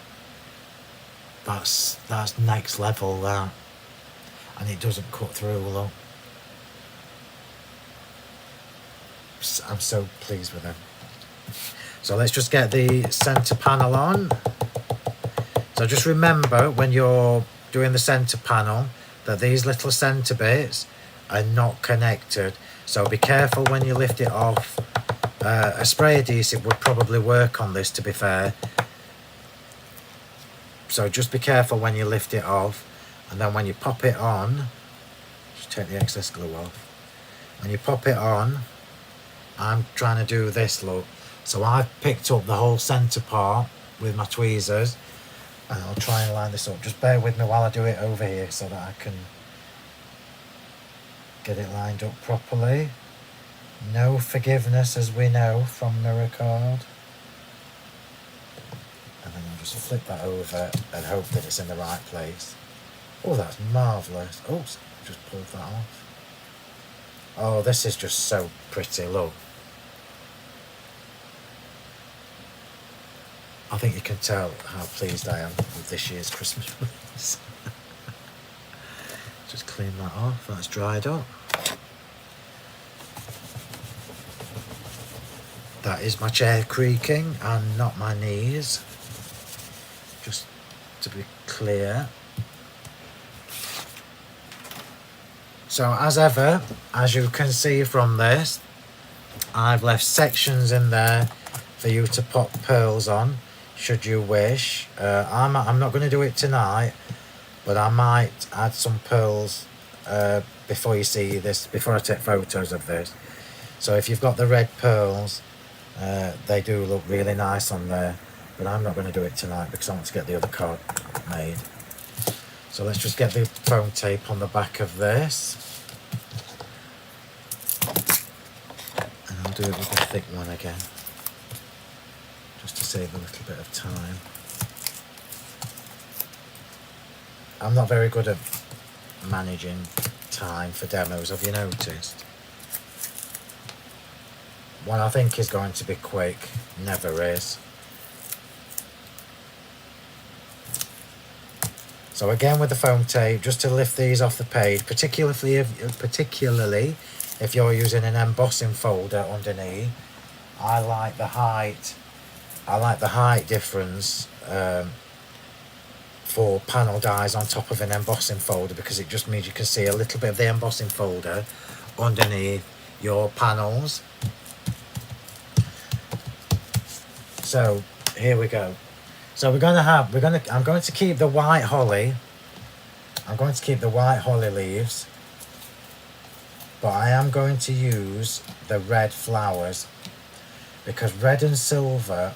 That's next level, that. And it doesn't cut through, look. I'm so pleased with them. So let's just get the center panel on. So just remember when you're doing the center panel that these little center bits are not connected. So be careful when you lift it off. A spray adhesive would probably work on this, to be fair. So just be careful when you lift it off, and then when you pop it on, just take the excess glue off. When you pop it on, I'm trying to do this look. So I've picked up the whole centre part with my tweezers, and I'll try and line this up. Just bear with me while I do it over here so that I can get it lined up properly. No forgiveness, as we know from mirror card. And then I'll just flip that over and hope that it's in the right place. Oh, that's marvellous. Oops, just pulled that off. Oh, this is just so pretty, look. I think you can tell how pleased I am with this year's Christmas release. Just clean that off, that's dried up. That is my chair creaking and not my knees. Just to be clear. So as ever, as you can see from this, I've left sections in there for you to pop pearls on, should you wish. I'm not going to do it tonight, but I might add some pearls before you see this, before I take photos of this. So if you've got the red pearls, they do look really nice on there, but I'm not going to do it tonight because I want to get the other card made. So let's just get the foam tape on the back of this, and I'll do it with the thick one again, just to save a little bit of time. I'm not very good at managing time for demos, have you noticed? What I think is going to be quick never is. So again with the foam tape, just to lift these off the page, particularly if you're using an embossing folder underneath, I like the height difference for panel dies on top of an embossing folder, because it just means you can see a little bit of the embossing folder underneath your panels. So here we go. So I'm going to keep the white holly. I'm going to keep the white holly leaves, but I am going to use the red flowers, because red and silver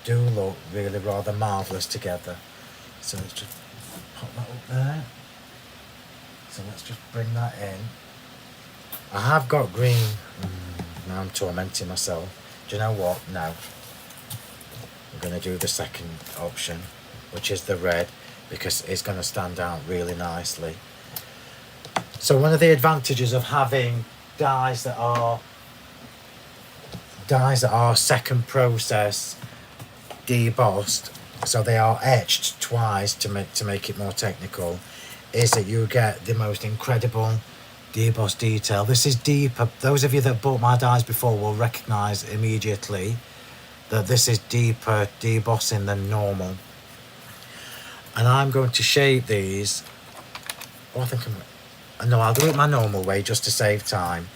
do look really rather marvellous together. So let's just pop that up there. So let's just bring that in. I have got green. Now I'm tormenting myself. Do you know what? No. I'm going to do the second option, which is the red, because it's going to stand out really nicely. So one of the advantages of having dies that are second process debossed, so they are etched twice to make it more technical, is that you get the most incredible debossed detail. This is deeper. Those of you that bought my dies before will recognise immediately that this is deeper debossing than normal. And I'm going to shape these. Oh, I think I'll do it my normal way just to save time.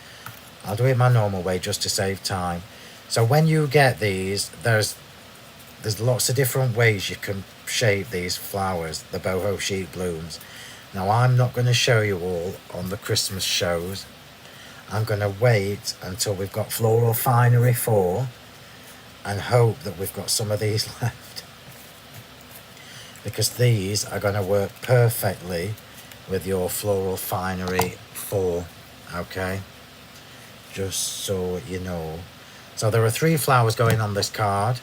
So when you get these, there's lots of different ways you can shape these flowers, the boho sheet blooms. Now I'm not going to show you all on the Christmas shows. I'm going to wait until we've got Floral Finery 4 and hope that we've got some of these left, because these are going to work perfectly with your Floral Finery 4. Okay, just so you know. So there are 3 flowers going on this card,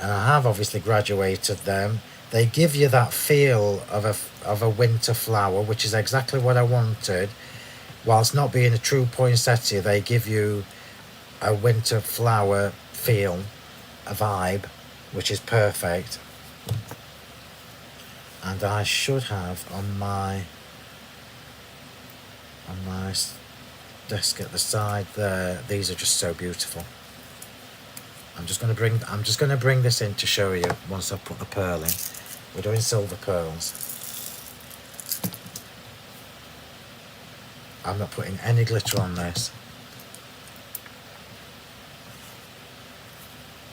and I have obviously graduated them. They give you that feel of a winter flower, which is exactly what I wanted. Whilst not being a true poinsettia, they give you a winter flower feel, a vibe, which is perfect. And I should have on my desk at the side there, these are just so beautiful. I'm just going to bring this in to show you once I've put the pearl in. We're doing silver pearls. I'm not putting any glitter on this.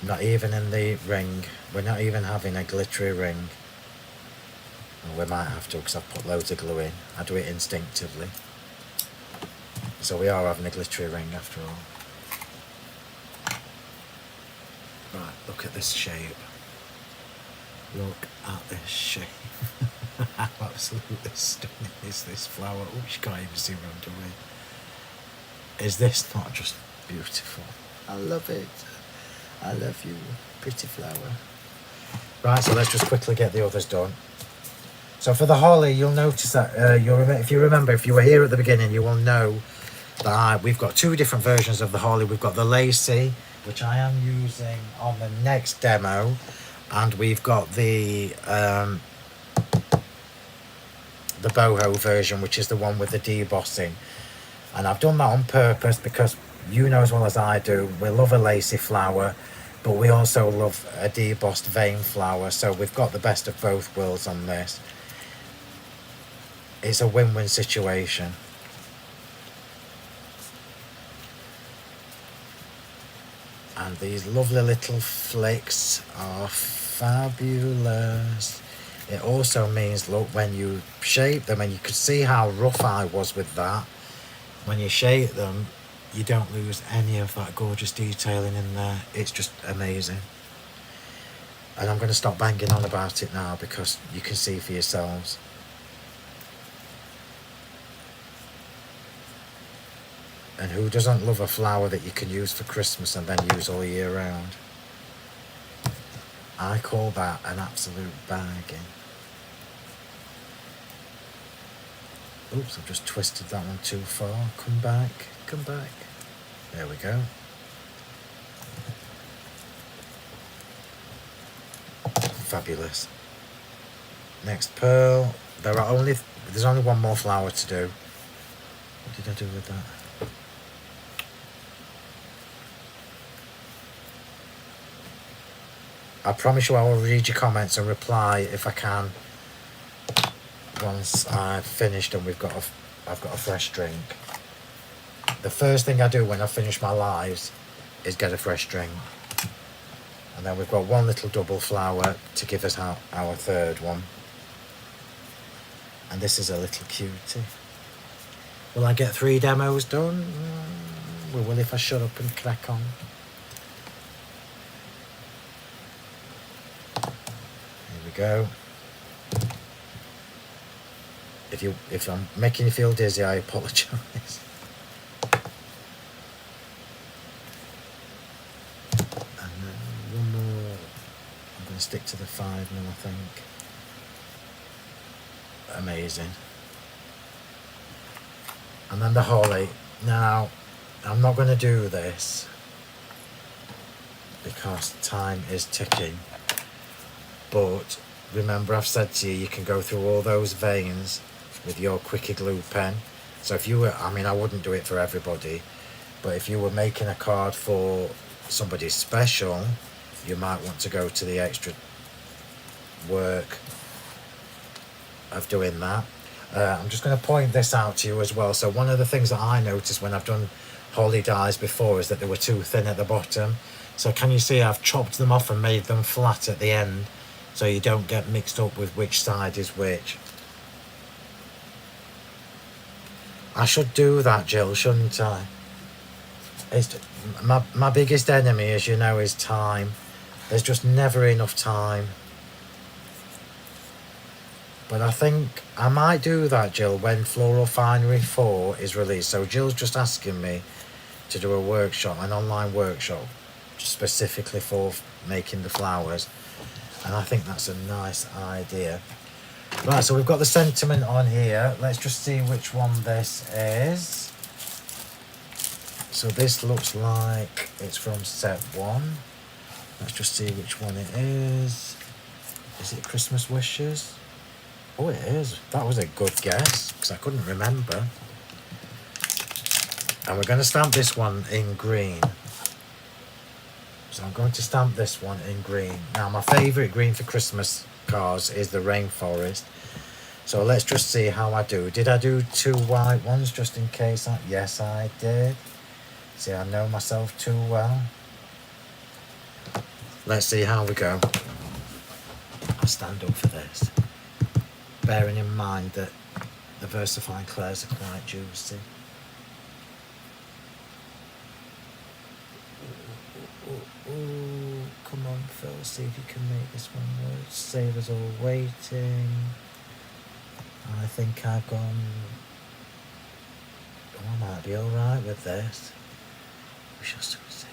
Not even in the ring. We're not even having a glittery ring. Well, we might have to, because I've put loads of glue in. I do it instinctively. So we are having a glittery ring after all. Right, look at this shape. Look at this shape. How absolutely stunning is this flower? Oh, you can't even see what I'm doing. Is this not just beautiful? I love it. I love you, pretty flower. Right, so let's just quickly get the others done. So for the holly, you'll notice that, if you remember, if you were here at the beginning, you will know that we've got 2 different versions of the holly. We've got the lacy, which I am using on the next demo, and we've got the boho version, which is the one with the debossing. And I've done that on purpose because you know as well as I do, we love a lacy flower, but we also love a debossed vein flower. So we've got the best of both worlds on this. It's a win-win situation. And these lovely little flicks are fabulous. It also means, look, when you shape them, and you could see how rough I was with that, when you shape them, you don't lose any of that gorgeous detailing in there. It's just amazing. And I'm going to stop banging on about it now, because you can see for yourselves. And who doesn't love a flower that you can use for Christmas and then use all year round? I call that an absolute bargain. Oops, I've just twisted that one too far. Come back, come back. There we go. Fabulous. Next pearl. There's only one more flower to do. What did I do with that? I promise you I will read your comments and reply if I can once I've finished and I've got a fresh drink. The first thing I do when I finish my lives is get a fresh drink. And then we've got one little double flower to give us our third one. And this is a little cutie. Will I get 3 demos done? We will if I shut up and crack on. Here we go. If I'm making you feel dizzy, I apologise. And then one more. I'm going to stick to the 5 now, I think. Amazing. And then the holly. Now, I'm not going to do this because time is ticking. But remember, I've said to you, you can go through all those veins with your quickie glue pen. So if you were, I mean, I wouldn't do it for everybody, but if you were making a card for somebody special, you might want to go to the extra work of doing that. I'm just going to point this out to you as well. So one of the things that I noticed when I've done holly dies before is that they were too thin at the bottom. So can you see I've chopped them off and made them flat at the end so you don't get mixed up with which side is which. I should do that, Jill, shouldn't I? It's, my biggest enemy, as you know, is time. There's just never enough time. But I think I might do that, Jill, when Floral Finery 4 is released. So Jill's just asking me to do a workshop, an online workshop, specifically for making the flowers. And I think that's a nice idea. Right, so we've got the sentiment on here. Let's just see which one this is. So this looks like it's from set 1. Let's just see which one it is. Is it Christmas Wishes? Oh, it is. That was a good guess, because I couldn't remember. And we're going to stamp this one in green. So I'm going to stamp this one in green. Now, my favourite green for Christmas cards is the Rainforest. So let's just see how I do. Did I do 2 white ones just in case? Yes, I did. See, I know myself too well. Let's see how we go. I'll stand up for this. Bearing in mind that the VersaFine Clairs are quite juicy. Ooh, come on, Phil, see if you can make this one work. Save us all waiting. I think I've gone... Oh, I might be alright with this. We shall soon see.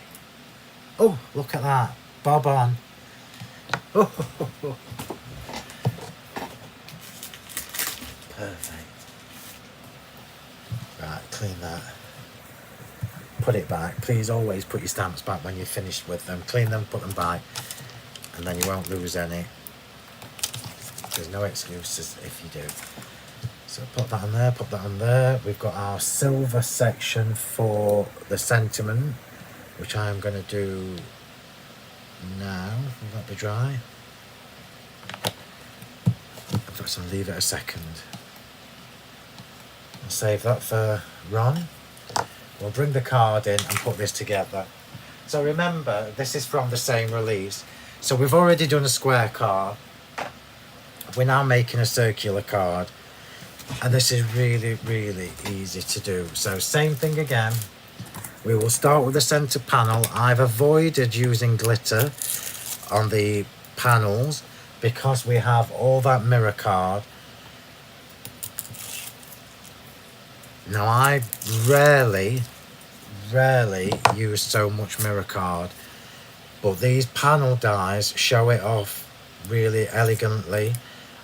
Oh, look at that. Bob on. Oh, perfect. Right, clean that. Put it back. Please always put your stamps back when you're finished with them. Clean them, put them back, and then you won't lose any. There's no excuses if you do. So put that on there, put that on there. We've got our silver section for the sentiment, which I am going to do now. Will that be dry? I've got some, leave it a second. I'll save that for Ron. We'll bring the card in and put this together. So remember, this is from the same release. So we've already done a square card. We're now making a circular card. And this is really, really easy to do. So same thing again. We will start with the center panel. I've avoided using glitter on the panels because we have all that mirror card. Now, I rarely use so much mirror card, but these panel dies show it off really elegantly,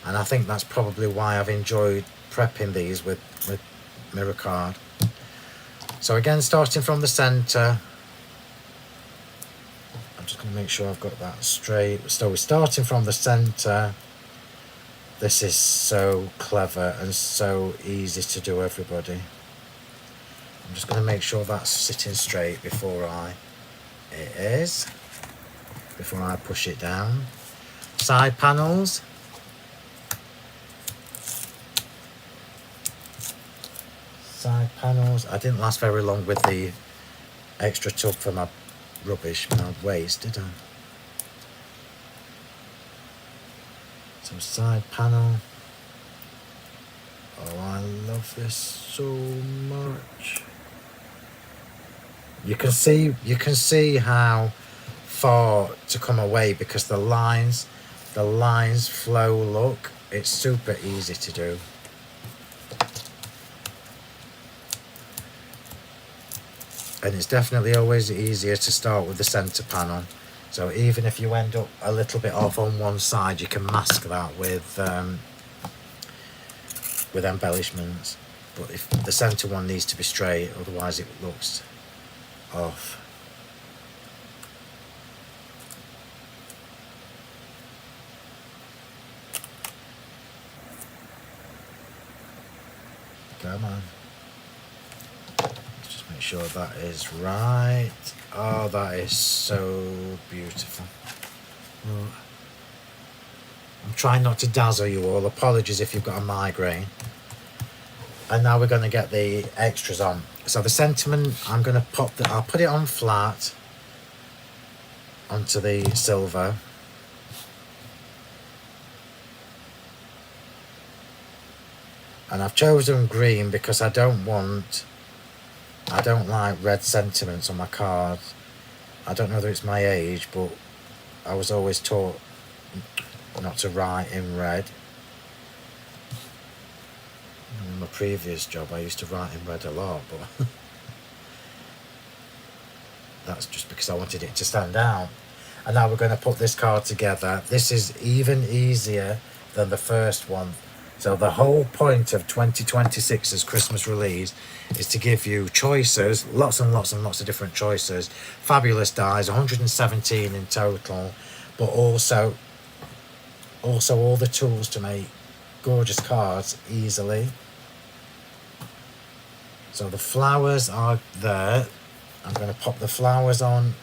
and I think that's probably why I've enjoyed prepping these with mirror card. So again, starting from the center, I'm just going to make sure I've got that straight. So we're starting from the center. This is so clever and so easy to do, everybody. I'm just going to make sure that's sitting straight before it is. before I push it down. Side panels. Side panels. I didn't last very long with the extra tub for my rubbish, my waste, did I? So side panel. Oh, I love this so much. You can see how far to come away because the lines flow. Look, it's super easy to do. And it's definitely always easier to start with the center panel. So even if you end up a little bit off on one side, you can mask that with embellishments. But if the center one needs to be straight, otherwise it looks off. Come on. Let's just make sure that is right. Oh, that is so beautiful. Oh. I'm trying not to dazzle you all. Apologies if you've got a migraine. And now we're going to get the extras on. So the sentiment, I'll put it on flat onto the silver. And I've chosen green because I don't like red sentiments on my cards. I don't know whether it's my age, but I was always taught not to write in red. In my previous job, I used to write in red a lot, but that's just because I wanted it to stand out. And now we're going to put this card together. This is even easier than the first one. So the whole point of 2026's Christmas release is to give you choices, lots and lots and lots of different choices, fabulous dies, 117 in total, but also all the tools to make gorgeous cards easily. So the flowers are there. I'm going to pop the flowers on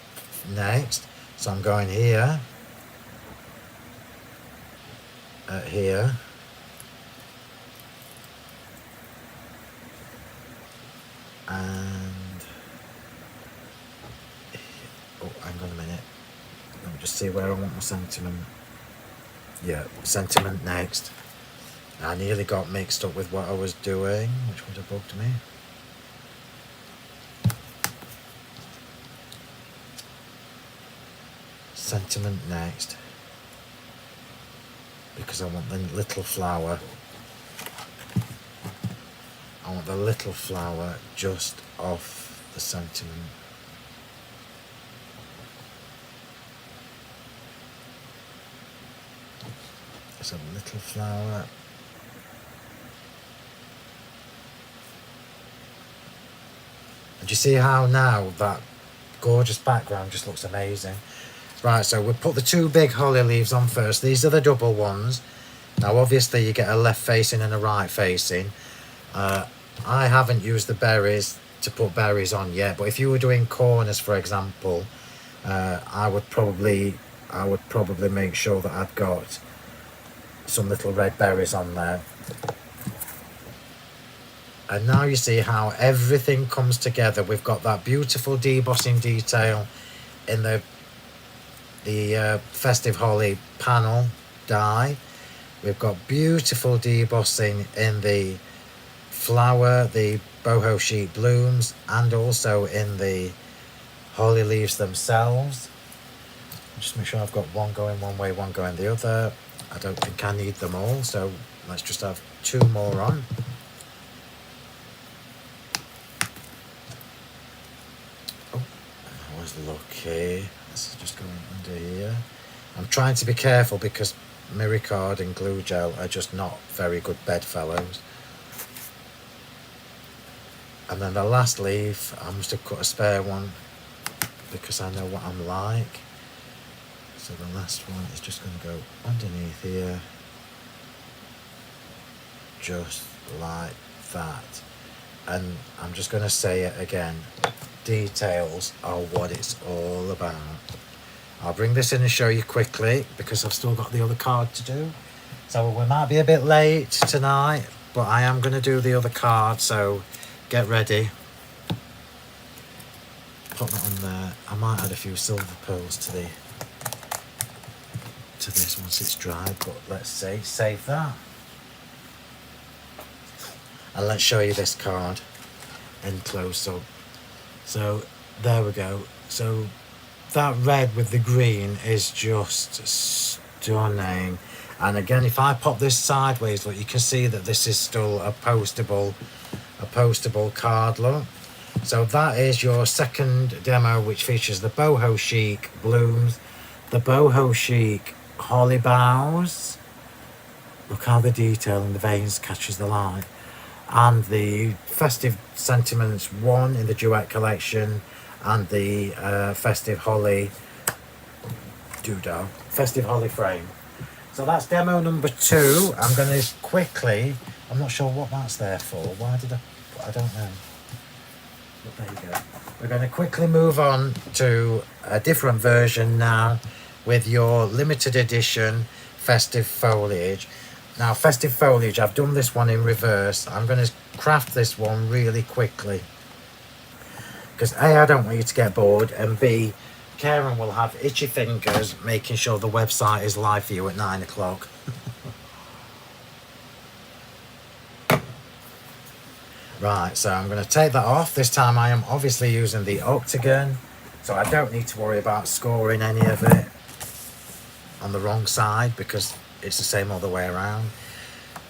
next. So I'm going here, here. And oh, hang on a minute. Let me just see where I want my sentiment. Yeah, sentiment next. I nearly got mixed up with what I was doing, which would have bugged me. Sentiment next. Because I want the little flower. I want the little flower just off the sentiment. There's a little flower. And you see how now that gorgeous background just looks amazing. Right, so we'll put the two big holly leaves on first. These are the double ones. Now obviously you get a left facing and a right facing. I haven't used the berries to put berries on yet, but if you were doing corners, for example, I would probably make sure that I've got some little red berries on there. And now you see how everything comes together. We've got that beautiful debossing detail in the festive holly panel die. We've got beautiful debossing in the flower, the boho sheet blooms, and also in the holly leaves themselves. Just make sure I've got one going one way, one going the other. I don't think I need them all, so let's just have two more on. Oh, I was lucky. This is just going under here. I'm trying to be careful because Miricard and glue gel are just not very good bedfellows. And then the last leaf, I must have cut a spare one because I know what I'm like. So the last one is just going to go underneath here, just like that. And I'm just going to say it again, details are what it's all about. I'll bring this in and show you quickly because I've still got the other card to do. So we might be a bit late tonight, but I am going to do the other card, so get ready. Put that on there. I might add a few silver pearls to this once it's dried, but let's see. Save that. And let's show you this card in close up. So there we go. So that red with the green is just stunning. And again, if I pop this sideways, look, you can see that this is still a postable card, look. So that is your second demo, which features the boho chic blooms, the boho chic holly boughs. Look how the detail in the veins catches the light. And the Festive Sentiments 1 in the duet collection, and the Festive Holly doodah, Festive Holly frame. So that's demo number 2. I'm going to quickly, I'm not sure what that's there for. Why did I don't know. But there you go. We're going to quickly move on to a different version now with your limited edition Festive Foliage. Now, Festive Foliage, I've done this one in reverse. I'm going to craft this one really quickly. Because A, I don't want you to get bored, and B, Karen will have itchy fingers making sure the website is live for you at 9 o'clock. Right, so I'm going to take that off. This time I am obviously using the octagon, so I don't need to worry about scoring any of it on the wrong side because it's the same all the way around.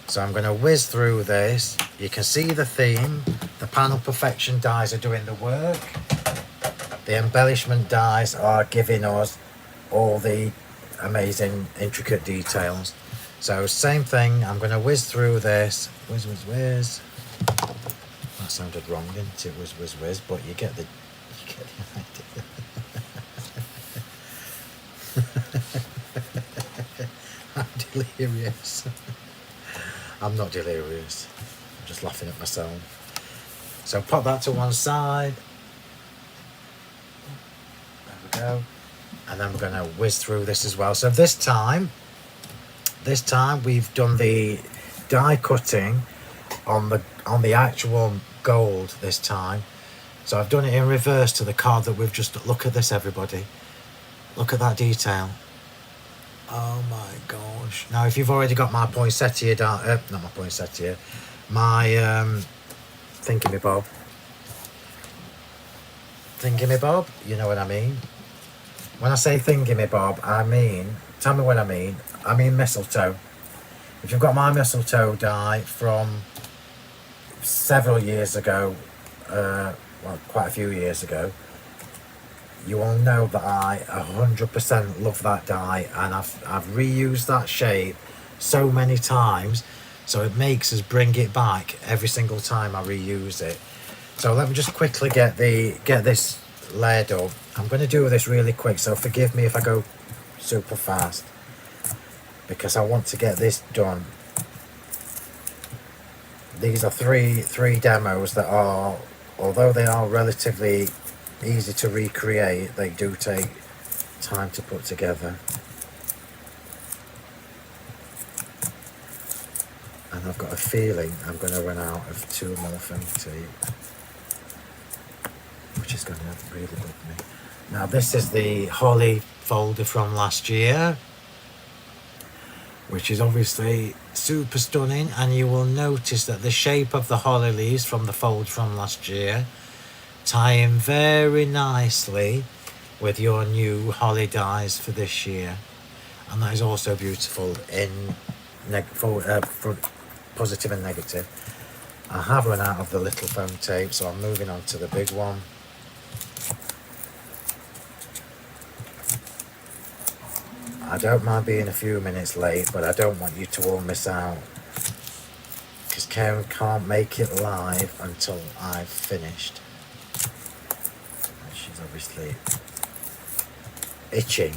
So I'm going to whiz through this. You can see the theme. The panel perfection dies are doing the work. The embellishment dies are giving us all the amazing intricate details. So same thing, I'm going to whiz through this. Whiz, whiz, whiz. That sounded wrong, didn't it? Whiz, whiz, whiz. But you get the idea. I'm delirious. I'm not delirious. I'm just laughing at myself. So pop that to one side. There we go. And then we're going to whiz through this as well. So this time we've done the die cutting on the actual gold this time. So I've done it in reverse to the card that we've just... Look at this, everybody. Look at that detail. Oh my gosh. Now, if you've already got my poinsettia, not my poinsettia, my thingamabob, you know what I mean? When I say thingamabob, I mean, tell me what I mean mistletoe. If you've got my mistletoe die from several years ago, well, quite a few years ago, you all know that I 100% love that die, and I've reused that shape so many times, so it makes us bring it back every single time I reuse it. So let me just quickly get this layered up. I'm going to do this really quick, so forgive me if I go super fast, because I want to get this done. These are three demos that are, although they are relatively easy to recreate, they do take time to put together. And I've got a feeling I'm going to run out of 2 more foam tape, which is going to really bug me. Now this is the holly folder from last year, which is obviously super stunning, and you will notice that the shape of the holly leaves from the fold from last year tie in very nicely with your new holly dies for this year, and that is also beautiful in positive and negative. I have run out of the little foam tape, so I'm moving on to the big one. I don't mind being a few minutes late, but I don't want you to all miss out, because Karen can't make it live until I've finished. She's obviously itching.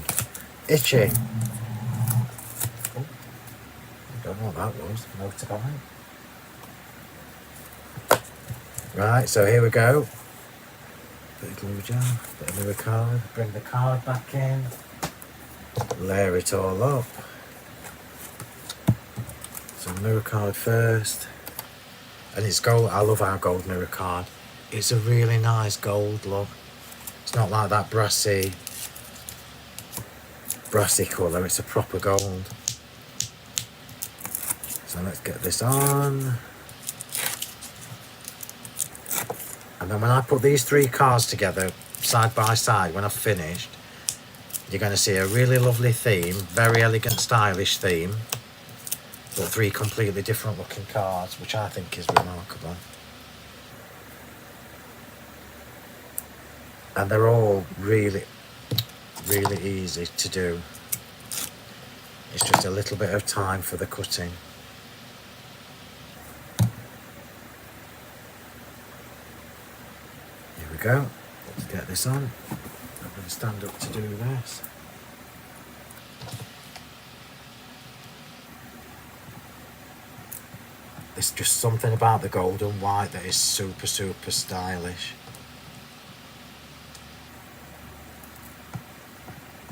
Oh, I don't know what that was. Motorbike. Right, so here we go. Bit of glue jar, bit of mirror card. Bring the card back in. layer it all up. So mirror card first, and it's gold. I love our gold mirror card. It's a really nice gold look. It's not like that brassy colour, it's a proper gold. So let's get this on. And then when I put these three cards together side by side, when I've finished, you're going to see a really lovely theme, very elegant, stylish theme, but three completely different looking cards, which I think is remarkable. And they're all really, really easy to do. It's just a little bit of time for the cutting. Here we go. Let's get this on. I'm going to stand up to do this. There's just something about the gold and white that is super, super stylish.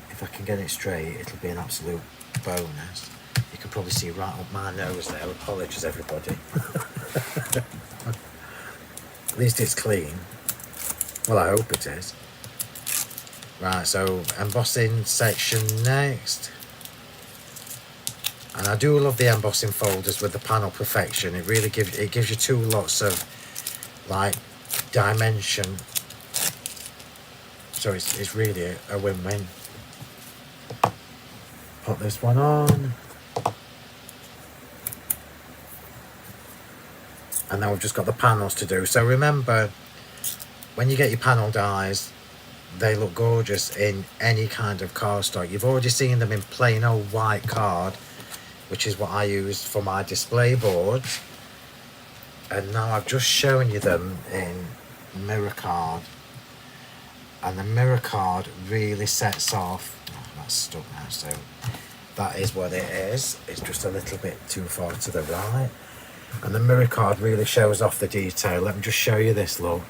If I can get it straight, it'll be an absolute bonus. You can probably see right up my nose there. Apologies, everybody. At least it's clean. Well, I hope it is. Right, so embossing section next. And I do love the embossing folders with the panel perfection. It really gives you two lots of like dimension. So it's really a win-win. Put this one on. And now we've just got the panels to do. So remember, when you get your panel dies, they look gorgeous in any kind of cardstock. You've already seen them in plain old white card, which is what I used for my display boards. And now I've just shown you them in mirror card. And the mirror card really sets off. Oh, that's stuck now, so that is what it is. It's just a little bit too far to the right. And the mirror card really shows off the detail. Let me just show you this, look.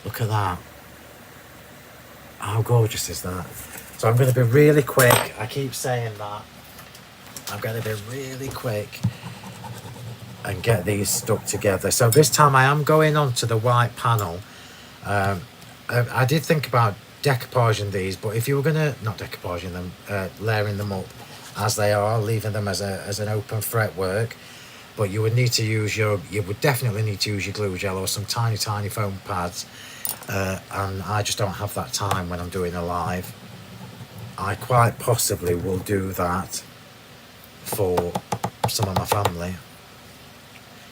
Look at that. How gorgeous is that? So I'm going to be really quick. I keep saying that. I'm going to be really quick and get these stuck together. So this time I am going on to the white panel. I did think about decoupaging these, but if you were going to, not decoupaging them, layering them up as they are, leaving them as an open fretwork, but you would need to use you would definitely need to use your glue gel or some tiny foam pads, and I just don't have that time when I'm doing a live. I quite possibly will do that for some of my family.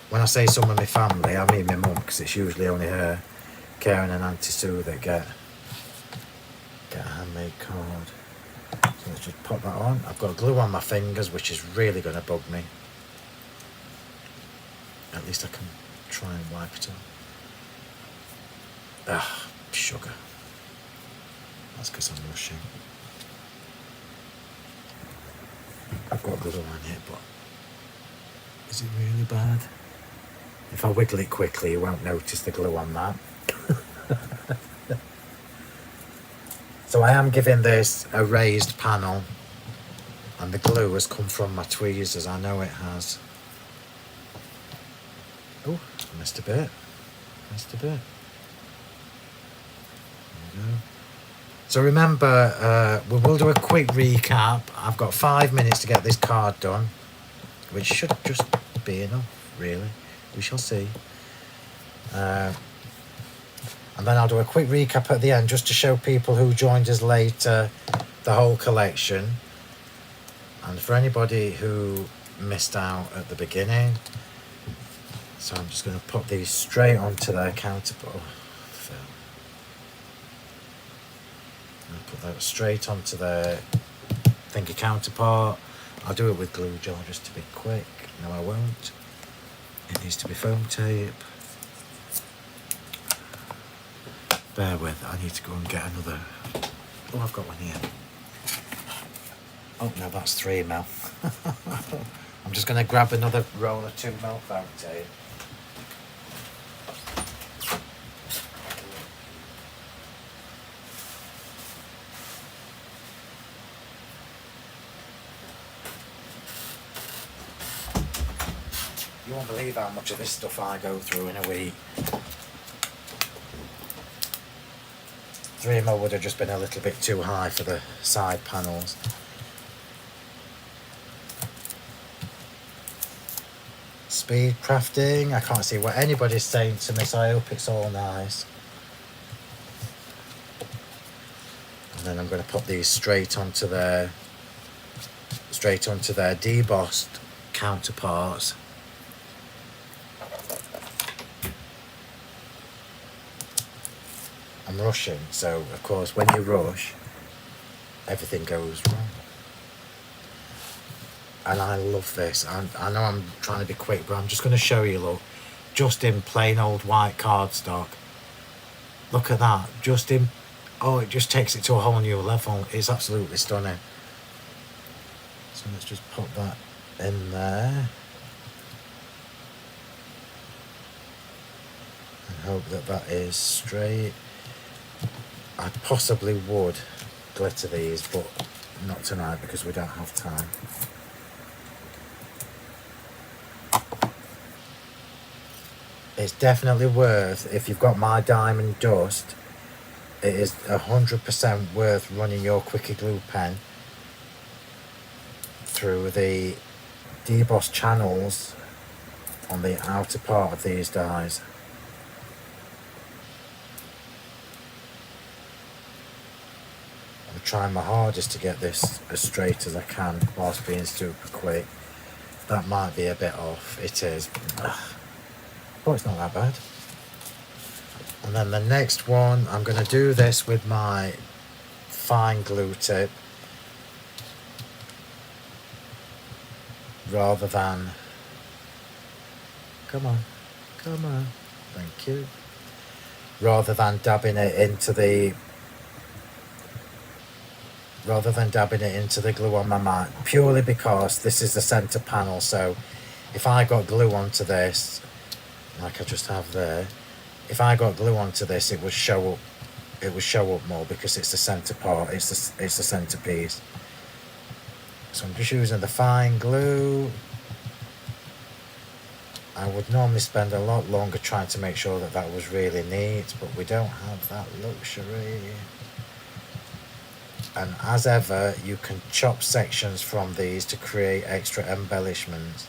When I say some of my family, I mean my mum, because it's usually only her, Karen and Auntie Sue that get a handmade card. So let's just pop that on. I've got glue on my fingers, which is really going to bug me. At least I can try and wipe it off. Ah, sugar. That's because I'm rushing. I've got glue on it, but is it really bad? If I wiggle it quickly, you won't notice the glue on that. So I am giving this a raised panel, and the glue has come from my tweezers. I know it has. Oh, missed a bit. There we go. So remember, we will do a quick recap. I've got 5 minutes to get this card done, which should just be enough, really. We shall see. And then I'll do a quick recap at the end, just to show people who joined us later the whole collection. And for anybody who missed out at the beginning, so I'm just going to put these straight onto their counterpart. Oh, Phill. I'll put that straight onto their thingy counterpart. I'll do it with glue gel just to be quick. No, I won't. It needs to be foam tape. Bear with, I need to go and get another. Oh, I've got one here. Oh, no, that's 3mm. I'm just going to grab another roll of 2mm foam tape. You won't believe how much of this stuff I go through in a week. 3mm would have just been a little bit too high for the side panels. Speed crafting. I can't see what anybody's saying to me, so I hope it's all nice. And then I'm going to put these straight onto their debossed counterparts. I'm rushing, so of course when you rush, everything goes wrong. And I love this. I know I'm trying to be quick, but I'm just going to show you, look, just in plain old white cardstock. Look at that, just in, oh, it just takes it to a whole new level. It's absolutely stunning. So let's just put that in there. And hope that that is straight. I possibly would glitter these, but not tonight because we don't have time. It's definitely worth, if you've got my diamond dust, it is 100% worth running your quickie glue pen through the debossed channels on the outer part of these dies. I'm trying my hardest to get this as straight as I can whilst being super quick. That might be a bit off, it is. But it's not that bad. And then the next one, I'm going to do this with my fine glue tip rather than, come on, thank you, rather than dabbing it into the glue on my mat, purely because this is the center panel. So if I got glue onto this, like I just have there, if I got glue onto this, it would show up more because it's the center part, it's the centerpiece. So I'm just using the fine glue. I would normally spend a lot longer trying to make sure that that was really neat, but we don't have that luxury. And as ever, you can chop sections from these to create extra embellishments.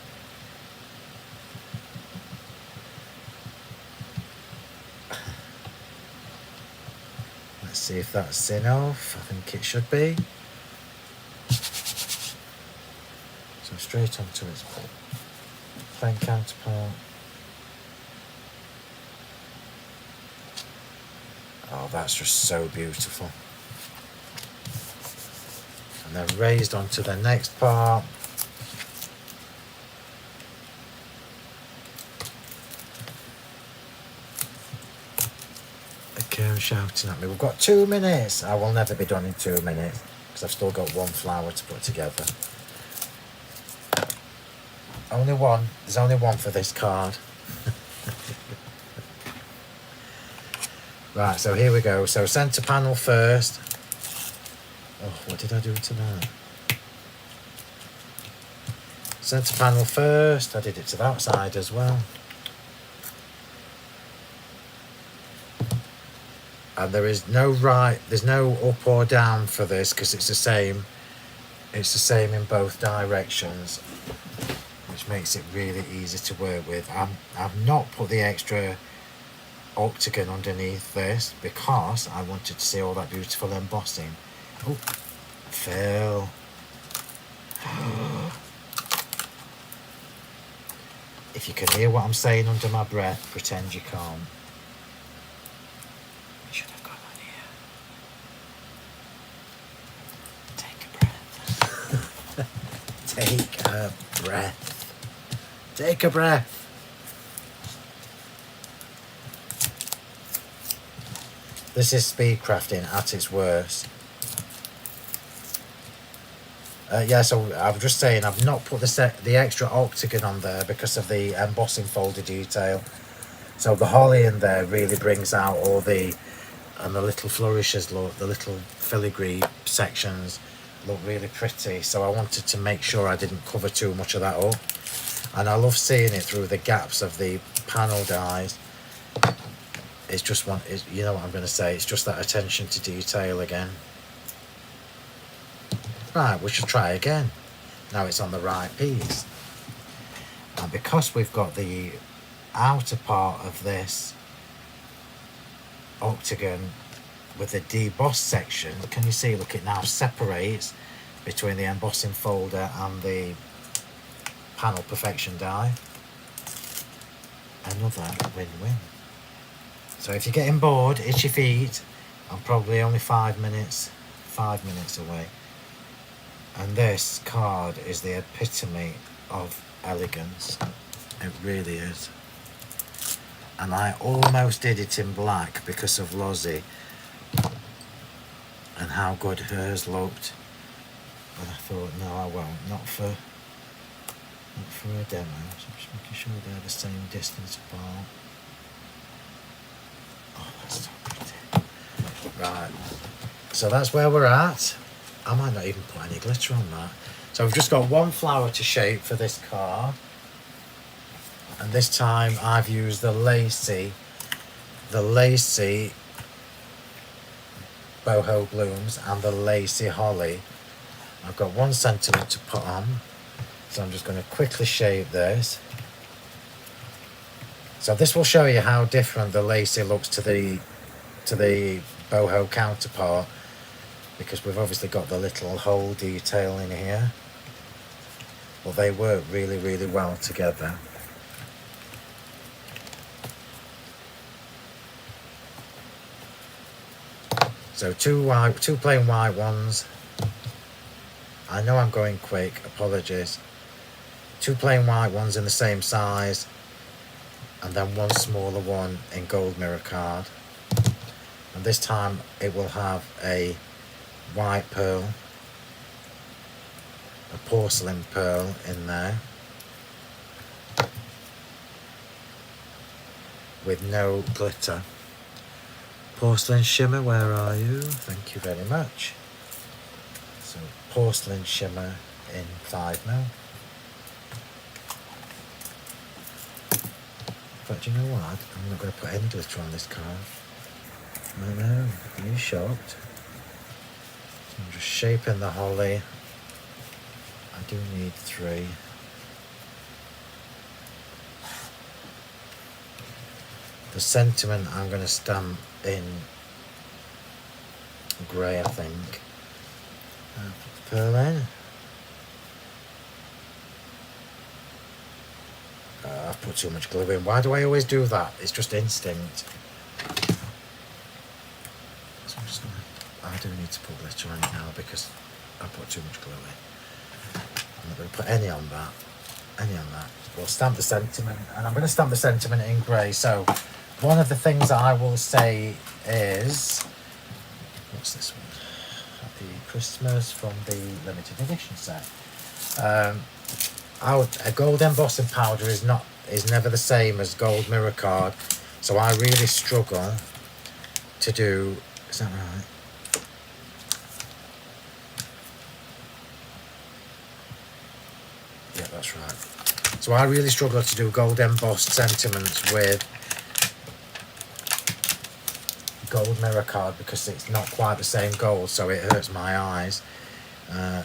Let's see if that's enough. I think it should be. So straight onto its plain counterpart. Oh, that's just so beautiful. And then raised onto the next part. Shouting at me. We've got 2 minutes. I will never be done in 2 minutes because I've still got one flower to put together. Only one. There's only one for this card. Right, so here we go. So center panel first. Oh, what did I do to that? Center panel first. I did it to that side as well. And there's no up or down for this because it's the same in both directions, which makes it really easy to work with. I've not put the extra octagon underneath this because I wanted to see all that beautiful embossing. Oh, Phill. If you can hear what I'm saying under my breath, pretend you can't. Take a breath. Take a breath. This is speed crafting at its worst. Yeah, so I was just saying I've not put the extra octagon on there because of the embossing folder detail. So the holly in there really brings out all the little flourishes, look, the little filigree sections look really pretty. So I wanted to make sure I didn't cover too much of that up. and I love seeing it through the gaps of the panel dies. It's just you know what I'm going to say, it's just that attention to detail again. Right, we should try again. Now it's on the right piece. And because we've got the outer part of this octagon with the deboss section, can you see, look, it now separates between the embossing folder and the panel perfection die. Another win-win. So if you're getting bored, itch your feet. I'm probably only 5 minutes away. And this card is the epitome of elegance. It really is. And I almost did it in black because of Lozzie and how good hers looked. But I thought, no, I won't. Not for a demo. So I'm just making sure they're the same distance apart. Oh, that's so pretty. Right. So that's where we're at. I might not even put any glitter on that. So we've just got one flower to shape for this card. And this time I've used the lacy boho blooms and the lacy holly. I've got 1 sentiment to put on, so I'm just going to quickly shape this. So this will show you how different the lacy looks to the boho counterpart, because we've obviously got the little hole detail in here, but they work really, really well together. So two plain white ones. I know I'm going quick, apologies. 2 plain white ones in the same size, and then 1 smaller one in gold mirror card. And this time it will have a white pearl, a porcelain pearl in there, with no glitter. Porcelain shimmer, where are you? Thank you very much. So porcelain shimmer in 5mm. But you know what? I'm not going to put any glitter on this card. I know, are you shocked? So I'm just shaping the holly. I do need 3. The sentiment I'm going to stamp in grey, I think. Put the pearl in. I've put too much glue in. Why do I always do that? It's just instinct. So I'm just gonna, I do need to put glitter on it now because I put too much glue in. I'm not going to put any on that. We'll stamp the sentiment, and I'm going to stamp the sentiment in grey. So one of the things that I will say is, what's this one? Happy Christmas from the limited edition set. A gold embossing powder is never the same as gold mirror card, so I really struggle to do. Is that right? Yeah, that's right. So I really struggle to do gold embossed sentiments with gold mirror card because it's not quite the same gold, so it hurts my eyes.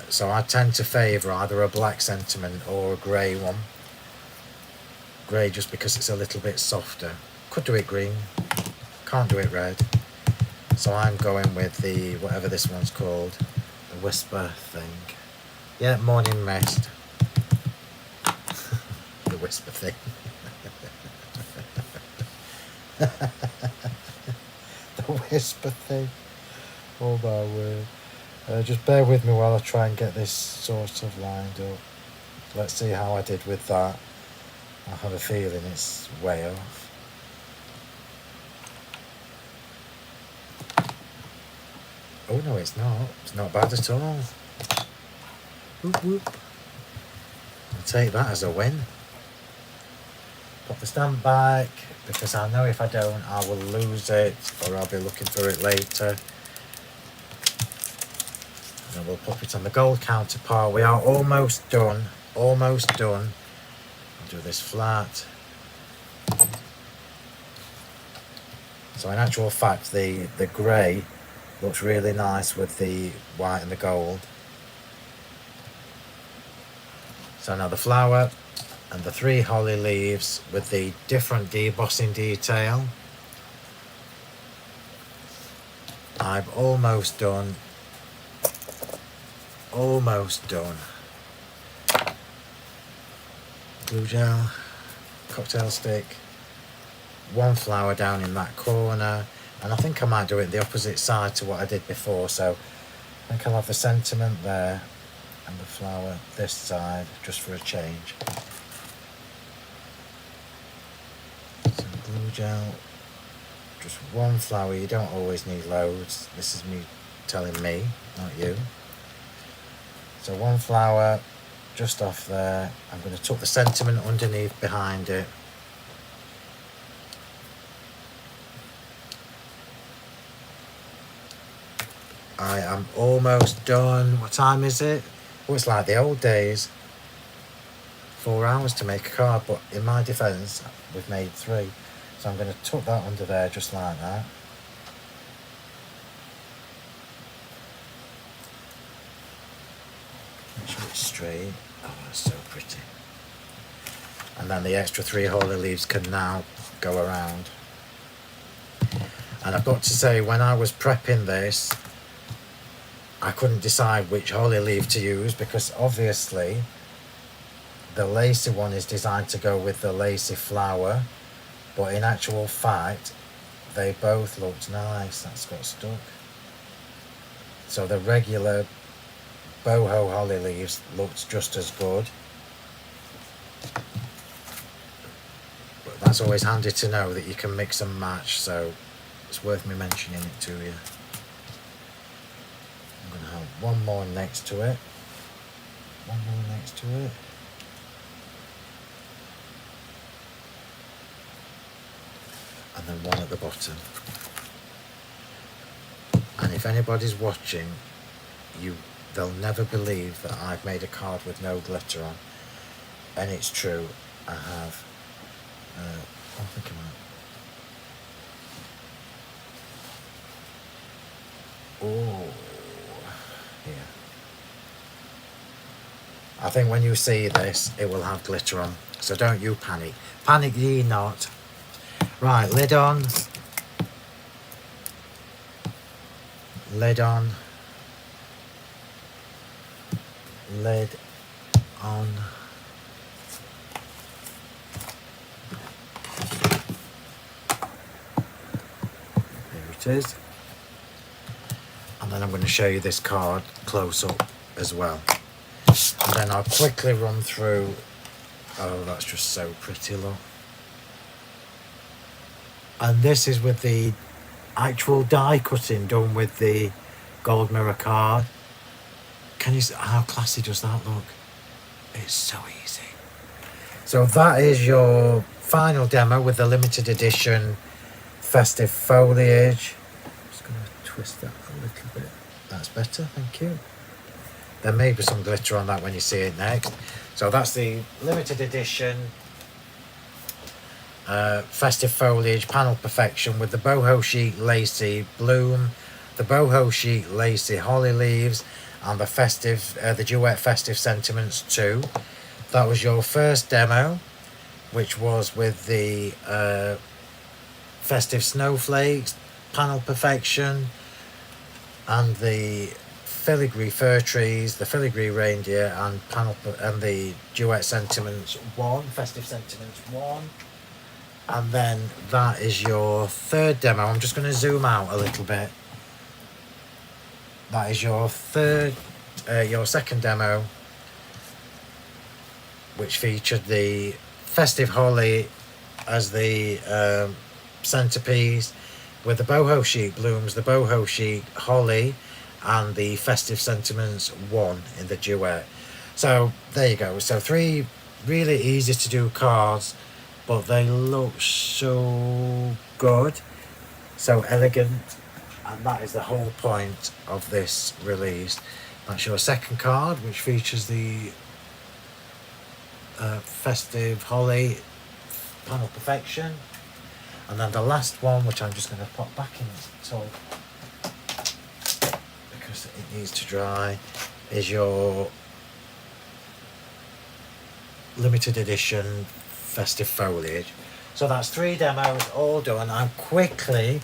So I tend to favour either a black sentiment or a grey one. Grey just because it's a little bit softer. Could do it green, can't do it red. So I'm going with the, whatever this one's called, the whisper thing. Yeah, morning mist. The whisper thing. The whisper thing. Oh my word. Just bear with me while I try and get this sort of lined up. Let's see how I did with that. I have a feeling it's way off. Oh no, it's not. It's not bad at all. Whoop whoop. I'll take that as a win. Put the stamp back, because I know if I don't, I will lose it, or I'll be looking for it later. And we'll pop it on the gold counterpart. We are almost done. Almost done. do this flat. So in actual fact, the grey looks really nice with the white and the gold. So now the flower and the 3 holly leaves with the different debossing detail. I'm almost done. Almost done. Glue gel, cocktail stick, 1 flower down in that corner, and I think I might do it the opposite side to what I did before, so I think I'll have the sentiment there and the flower this side just for a change. Some glue gel, just 1 flower, you don't always need loads, this is me telling me, not you. So 1 flower just off there. I'm going to tuck the sentiment underneath behind it. I am almost done. What time is it? Oh, it's like the old days. 4 hours to make a card, but in my defence, we've made 3. So I'm going to tuck that under there just like that. Make sure it's straight. Oh, that's so pretty. And then the extra 3 holly leaves can now go around. And I've got to say, when I was prepping this, I couldn't decide which holly leaf to use because obviously the lacy one is designed to go with the lacy flower, but in actual fact they both looked nice. That's got stuck. So the regular boho holly leaves looked just as good, but that's always handy to know that you can mix and match, so it's worth me mentioning it to you. I'm going to have 1 more next to it, 1 more next to it, and then 1 at the bottom. And if anybody's watching, they'll never believe that I've made a card with no glitter on, and it's true. I have. I think I might. Oh, yeah. I think when you see this, it will have glitter on, so don't you panic. Panic ye not. Right, lid on. Lid on. Lid on. There it is. And then I'm going to show you this card close up as well. And then I'll quickly run through. Oh, that's just so pretty, look. And this is with the actual die cutting done with the gold mirror card. Can you see how classy does that look? It's so easy. So that is your final demo with the limited edition festive foliage. I'm just going to twist that a little bit. That's better, thank you. There may be some glitter on that when you see it next. So that's the limited edition festive foliage panel perfection with the boho chic lacy bloom, the boho chic lacy holly leaves, and the festive, the duet festive sentiments too. That was your first demo, which was with the festive snowflakes, panel perfection, and the filigree fir trees, the filigree reindeer, and the duet sentiments 1, festive sentiments 1. And then that is your third demo. I'm just going to zoom out a little bit. That is your second demo, which featured the festive holly as the centerpiece, with the boho chic blooms, the boho chic holly, and the festive sentiments 1 in the duet. So there you go. So 3 really easy to do cards, but they look so good, so elegant, and that is the whole point of this release. That's your second card, which features the Festive Holly Panel Perfection. And then the last one, which I'm just going to put back in the tub because it needs to dry, is your limited edition festive foliage. So that's 3 demos all done. I'm quickly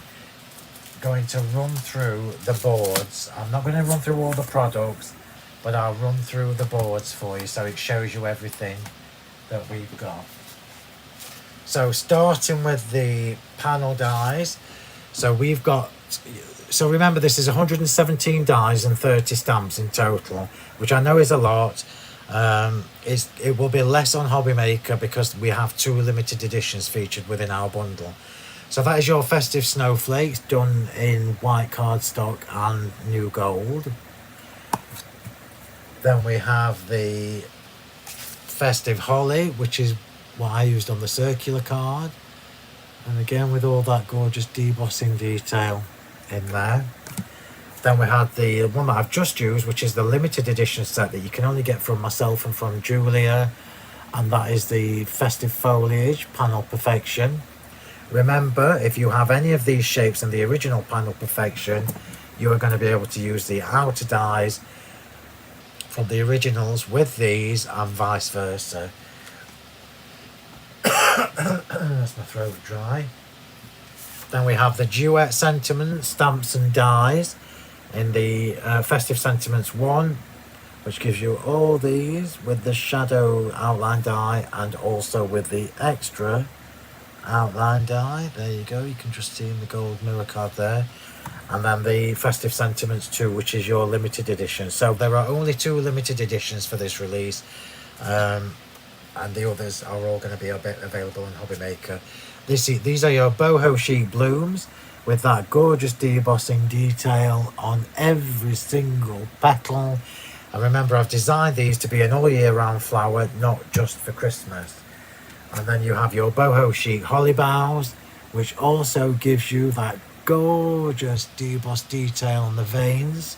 going to run through the boards. I'm not going to run through all the products, but I'll run through the boards for you so it shows you everything that we've got. So starting with the panel dies, so we've got, so remember this is 117 dies and 30 stamps in total, which I know is a lot. It will be less on Hobby Maker because we have 2 limited editions featured within our bundle. So that is your Festive Snowflakes done in white cardstock and new gold. Then we have the Festive Holly, which is what I used on the circular card, and again with all that gorgeous debossing detail in there. Then we had the one that I've just used, which is the limited edition set that you can only get from myself and from Julia, and that is the Festive Foliage Panel Perfection. Remember, if you have any of these shapes in the original Panel Perfection, you are going to be able to use the outer dies from the originals with these and vice versa. That's my throat dry. Then we have the Duet Sentiment Stamps and Dies in the Festive Sentiments 1, which gives you all these with the shadow outline die and also with the extra outline die. There you go, you can just see in the gold mirror card there. And then the Festive Sentiments 2, which is your limited edition. So there are only 2 limited editions for this release, and the others are all going to be available on Hobby Maker. These are your boho chic blooms with that gorgeous debossing detail on every single petal. And remember, I've designed these to be an all year round flower, not just for Christmas. And then you have your boho chic holly boughs, which also gives you that gorgeous debossed detail on the veins.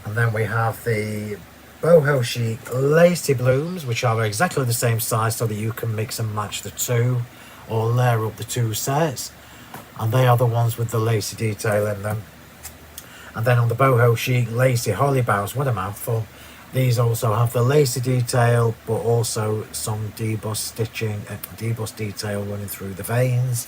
And then we have the boho chic lacy blooms, which are exactly the same size so that you can mix and match the 2 or layer up the 2 sets, and they are the ones with the lacy detail in them. And then on the boho chic lacy holly boughs, what a mouthful, these also have the lacy detail but also some debossed stitching, debossed detail running through the veins.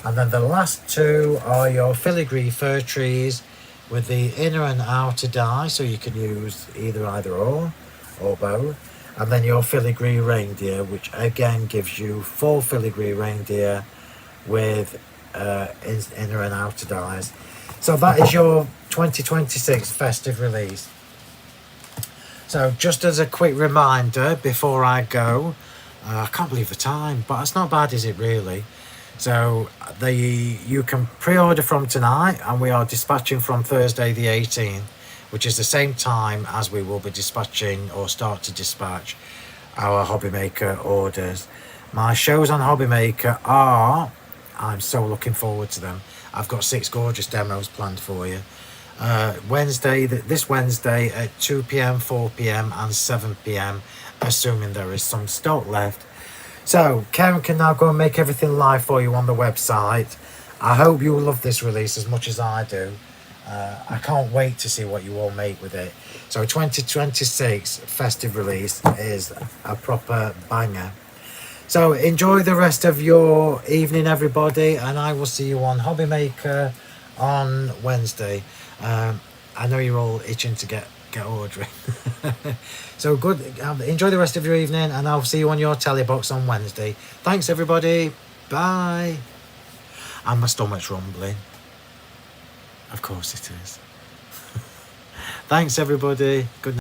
And then the last 2 are your filigree fir trees with the inner and outer die, so you can use either or both. And then your filigree reindeer, which again gives you 4 filigree reindeer with inner and outer dies. So that is your 2026 festive release. So just as a quick reminder before I go, I can't believe the time, but it's not bad, is it really? So you can pre-order from tonight, and we are dispatching from Thursday the 18th, which is the same time as we will be dispatching or start to dispatch our Hobby Maker orders. My shows on Hobby Maker are, I'm so looking forward to them. I've got 6 gorgeous demos planned for you. This Wednesday at 2 p.m, 4 p.m, and 7 p.m, assuming there is some stock left. So Karen can now go and make everything live for you on the website. I hope you will love this release as much as I do. I can't wait to see what you all make with it. So 2026 festive release is a proper banger. So enjoy the rest of your evening, everybody, and I will see you on Hobby Maker on Wednesday. I know you're all itching to get ordering. So good, enjoy the rest of your evening, and I'll see you on your telly box on Wednesday. Thanks everybody, bye. And my stomach's rumbling, of course it is. Thanks everybody, good night.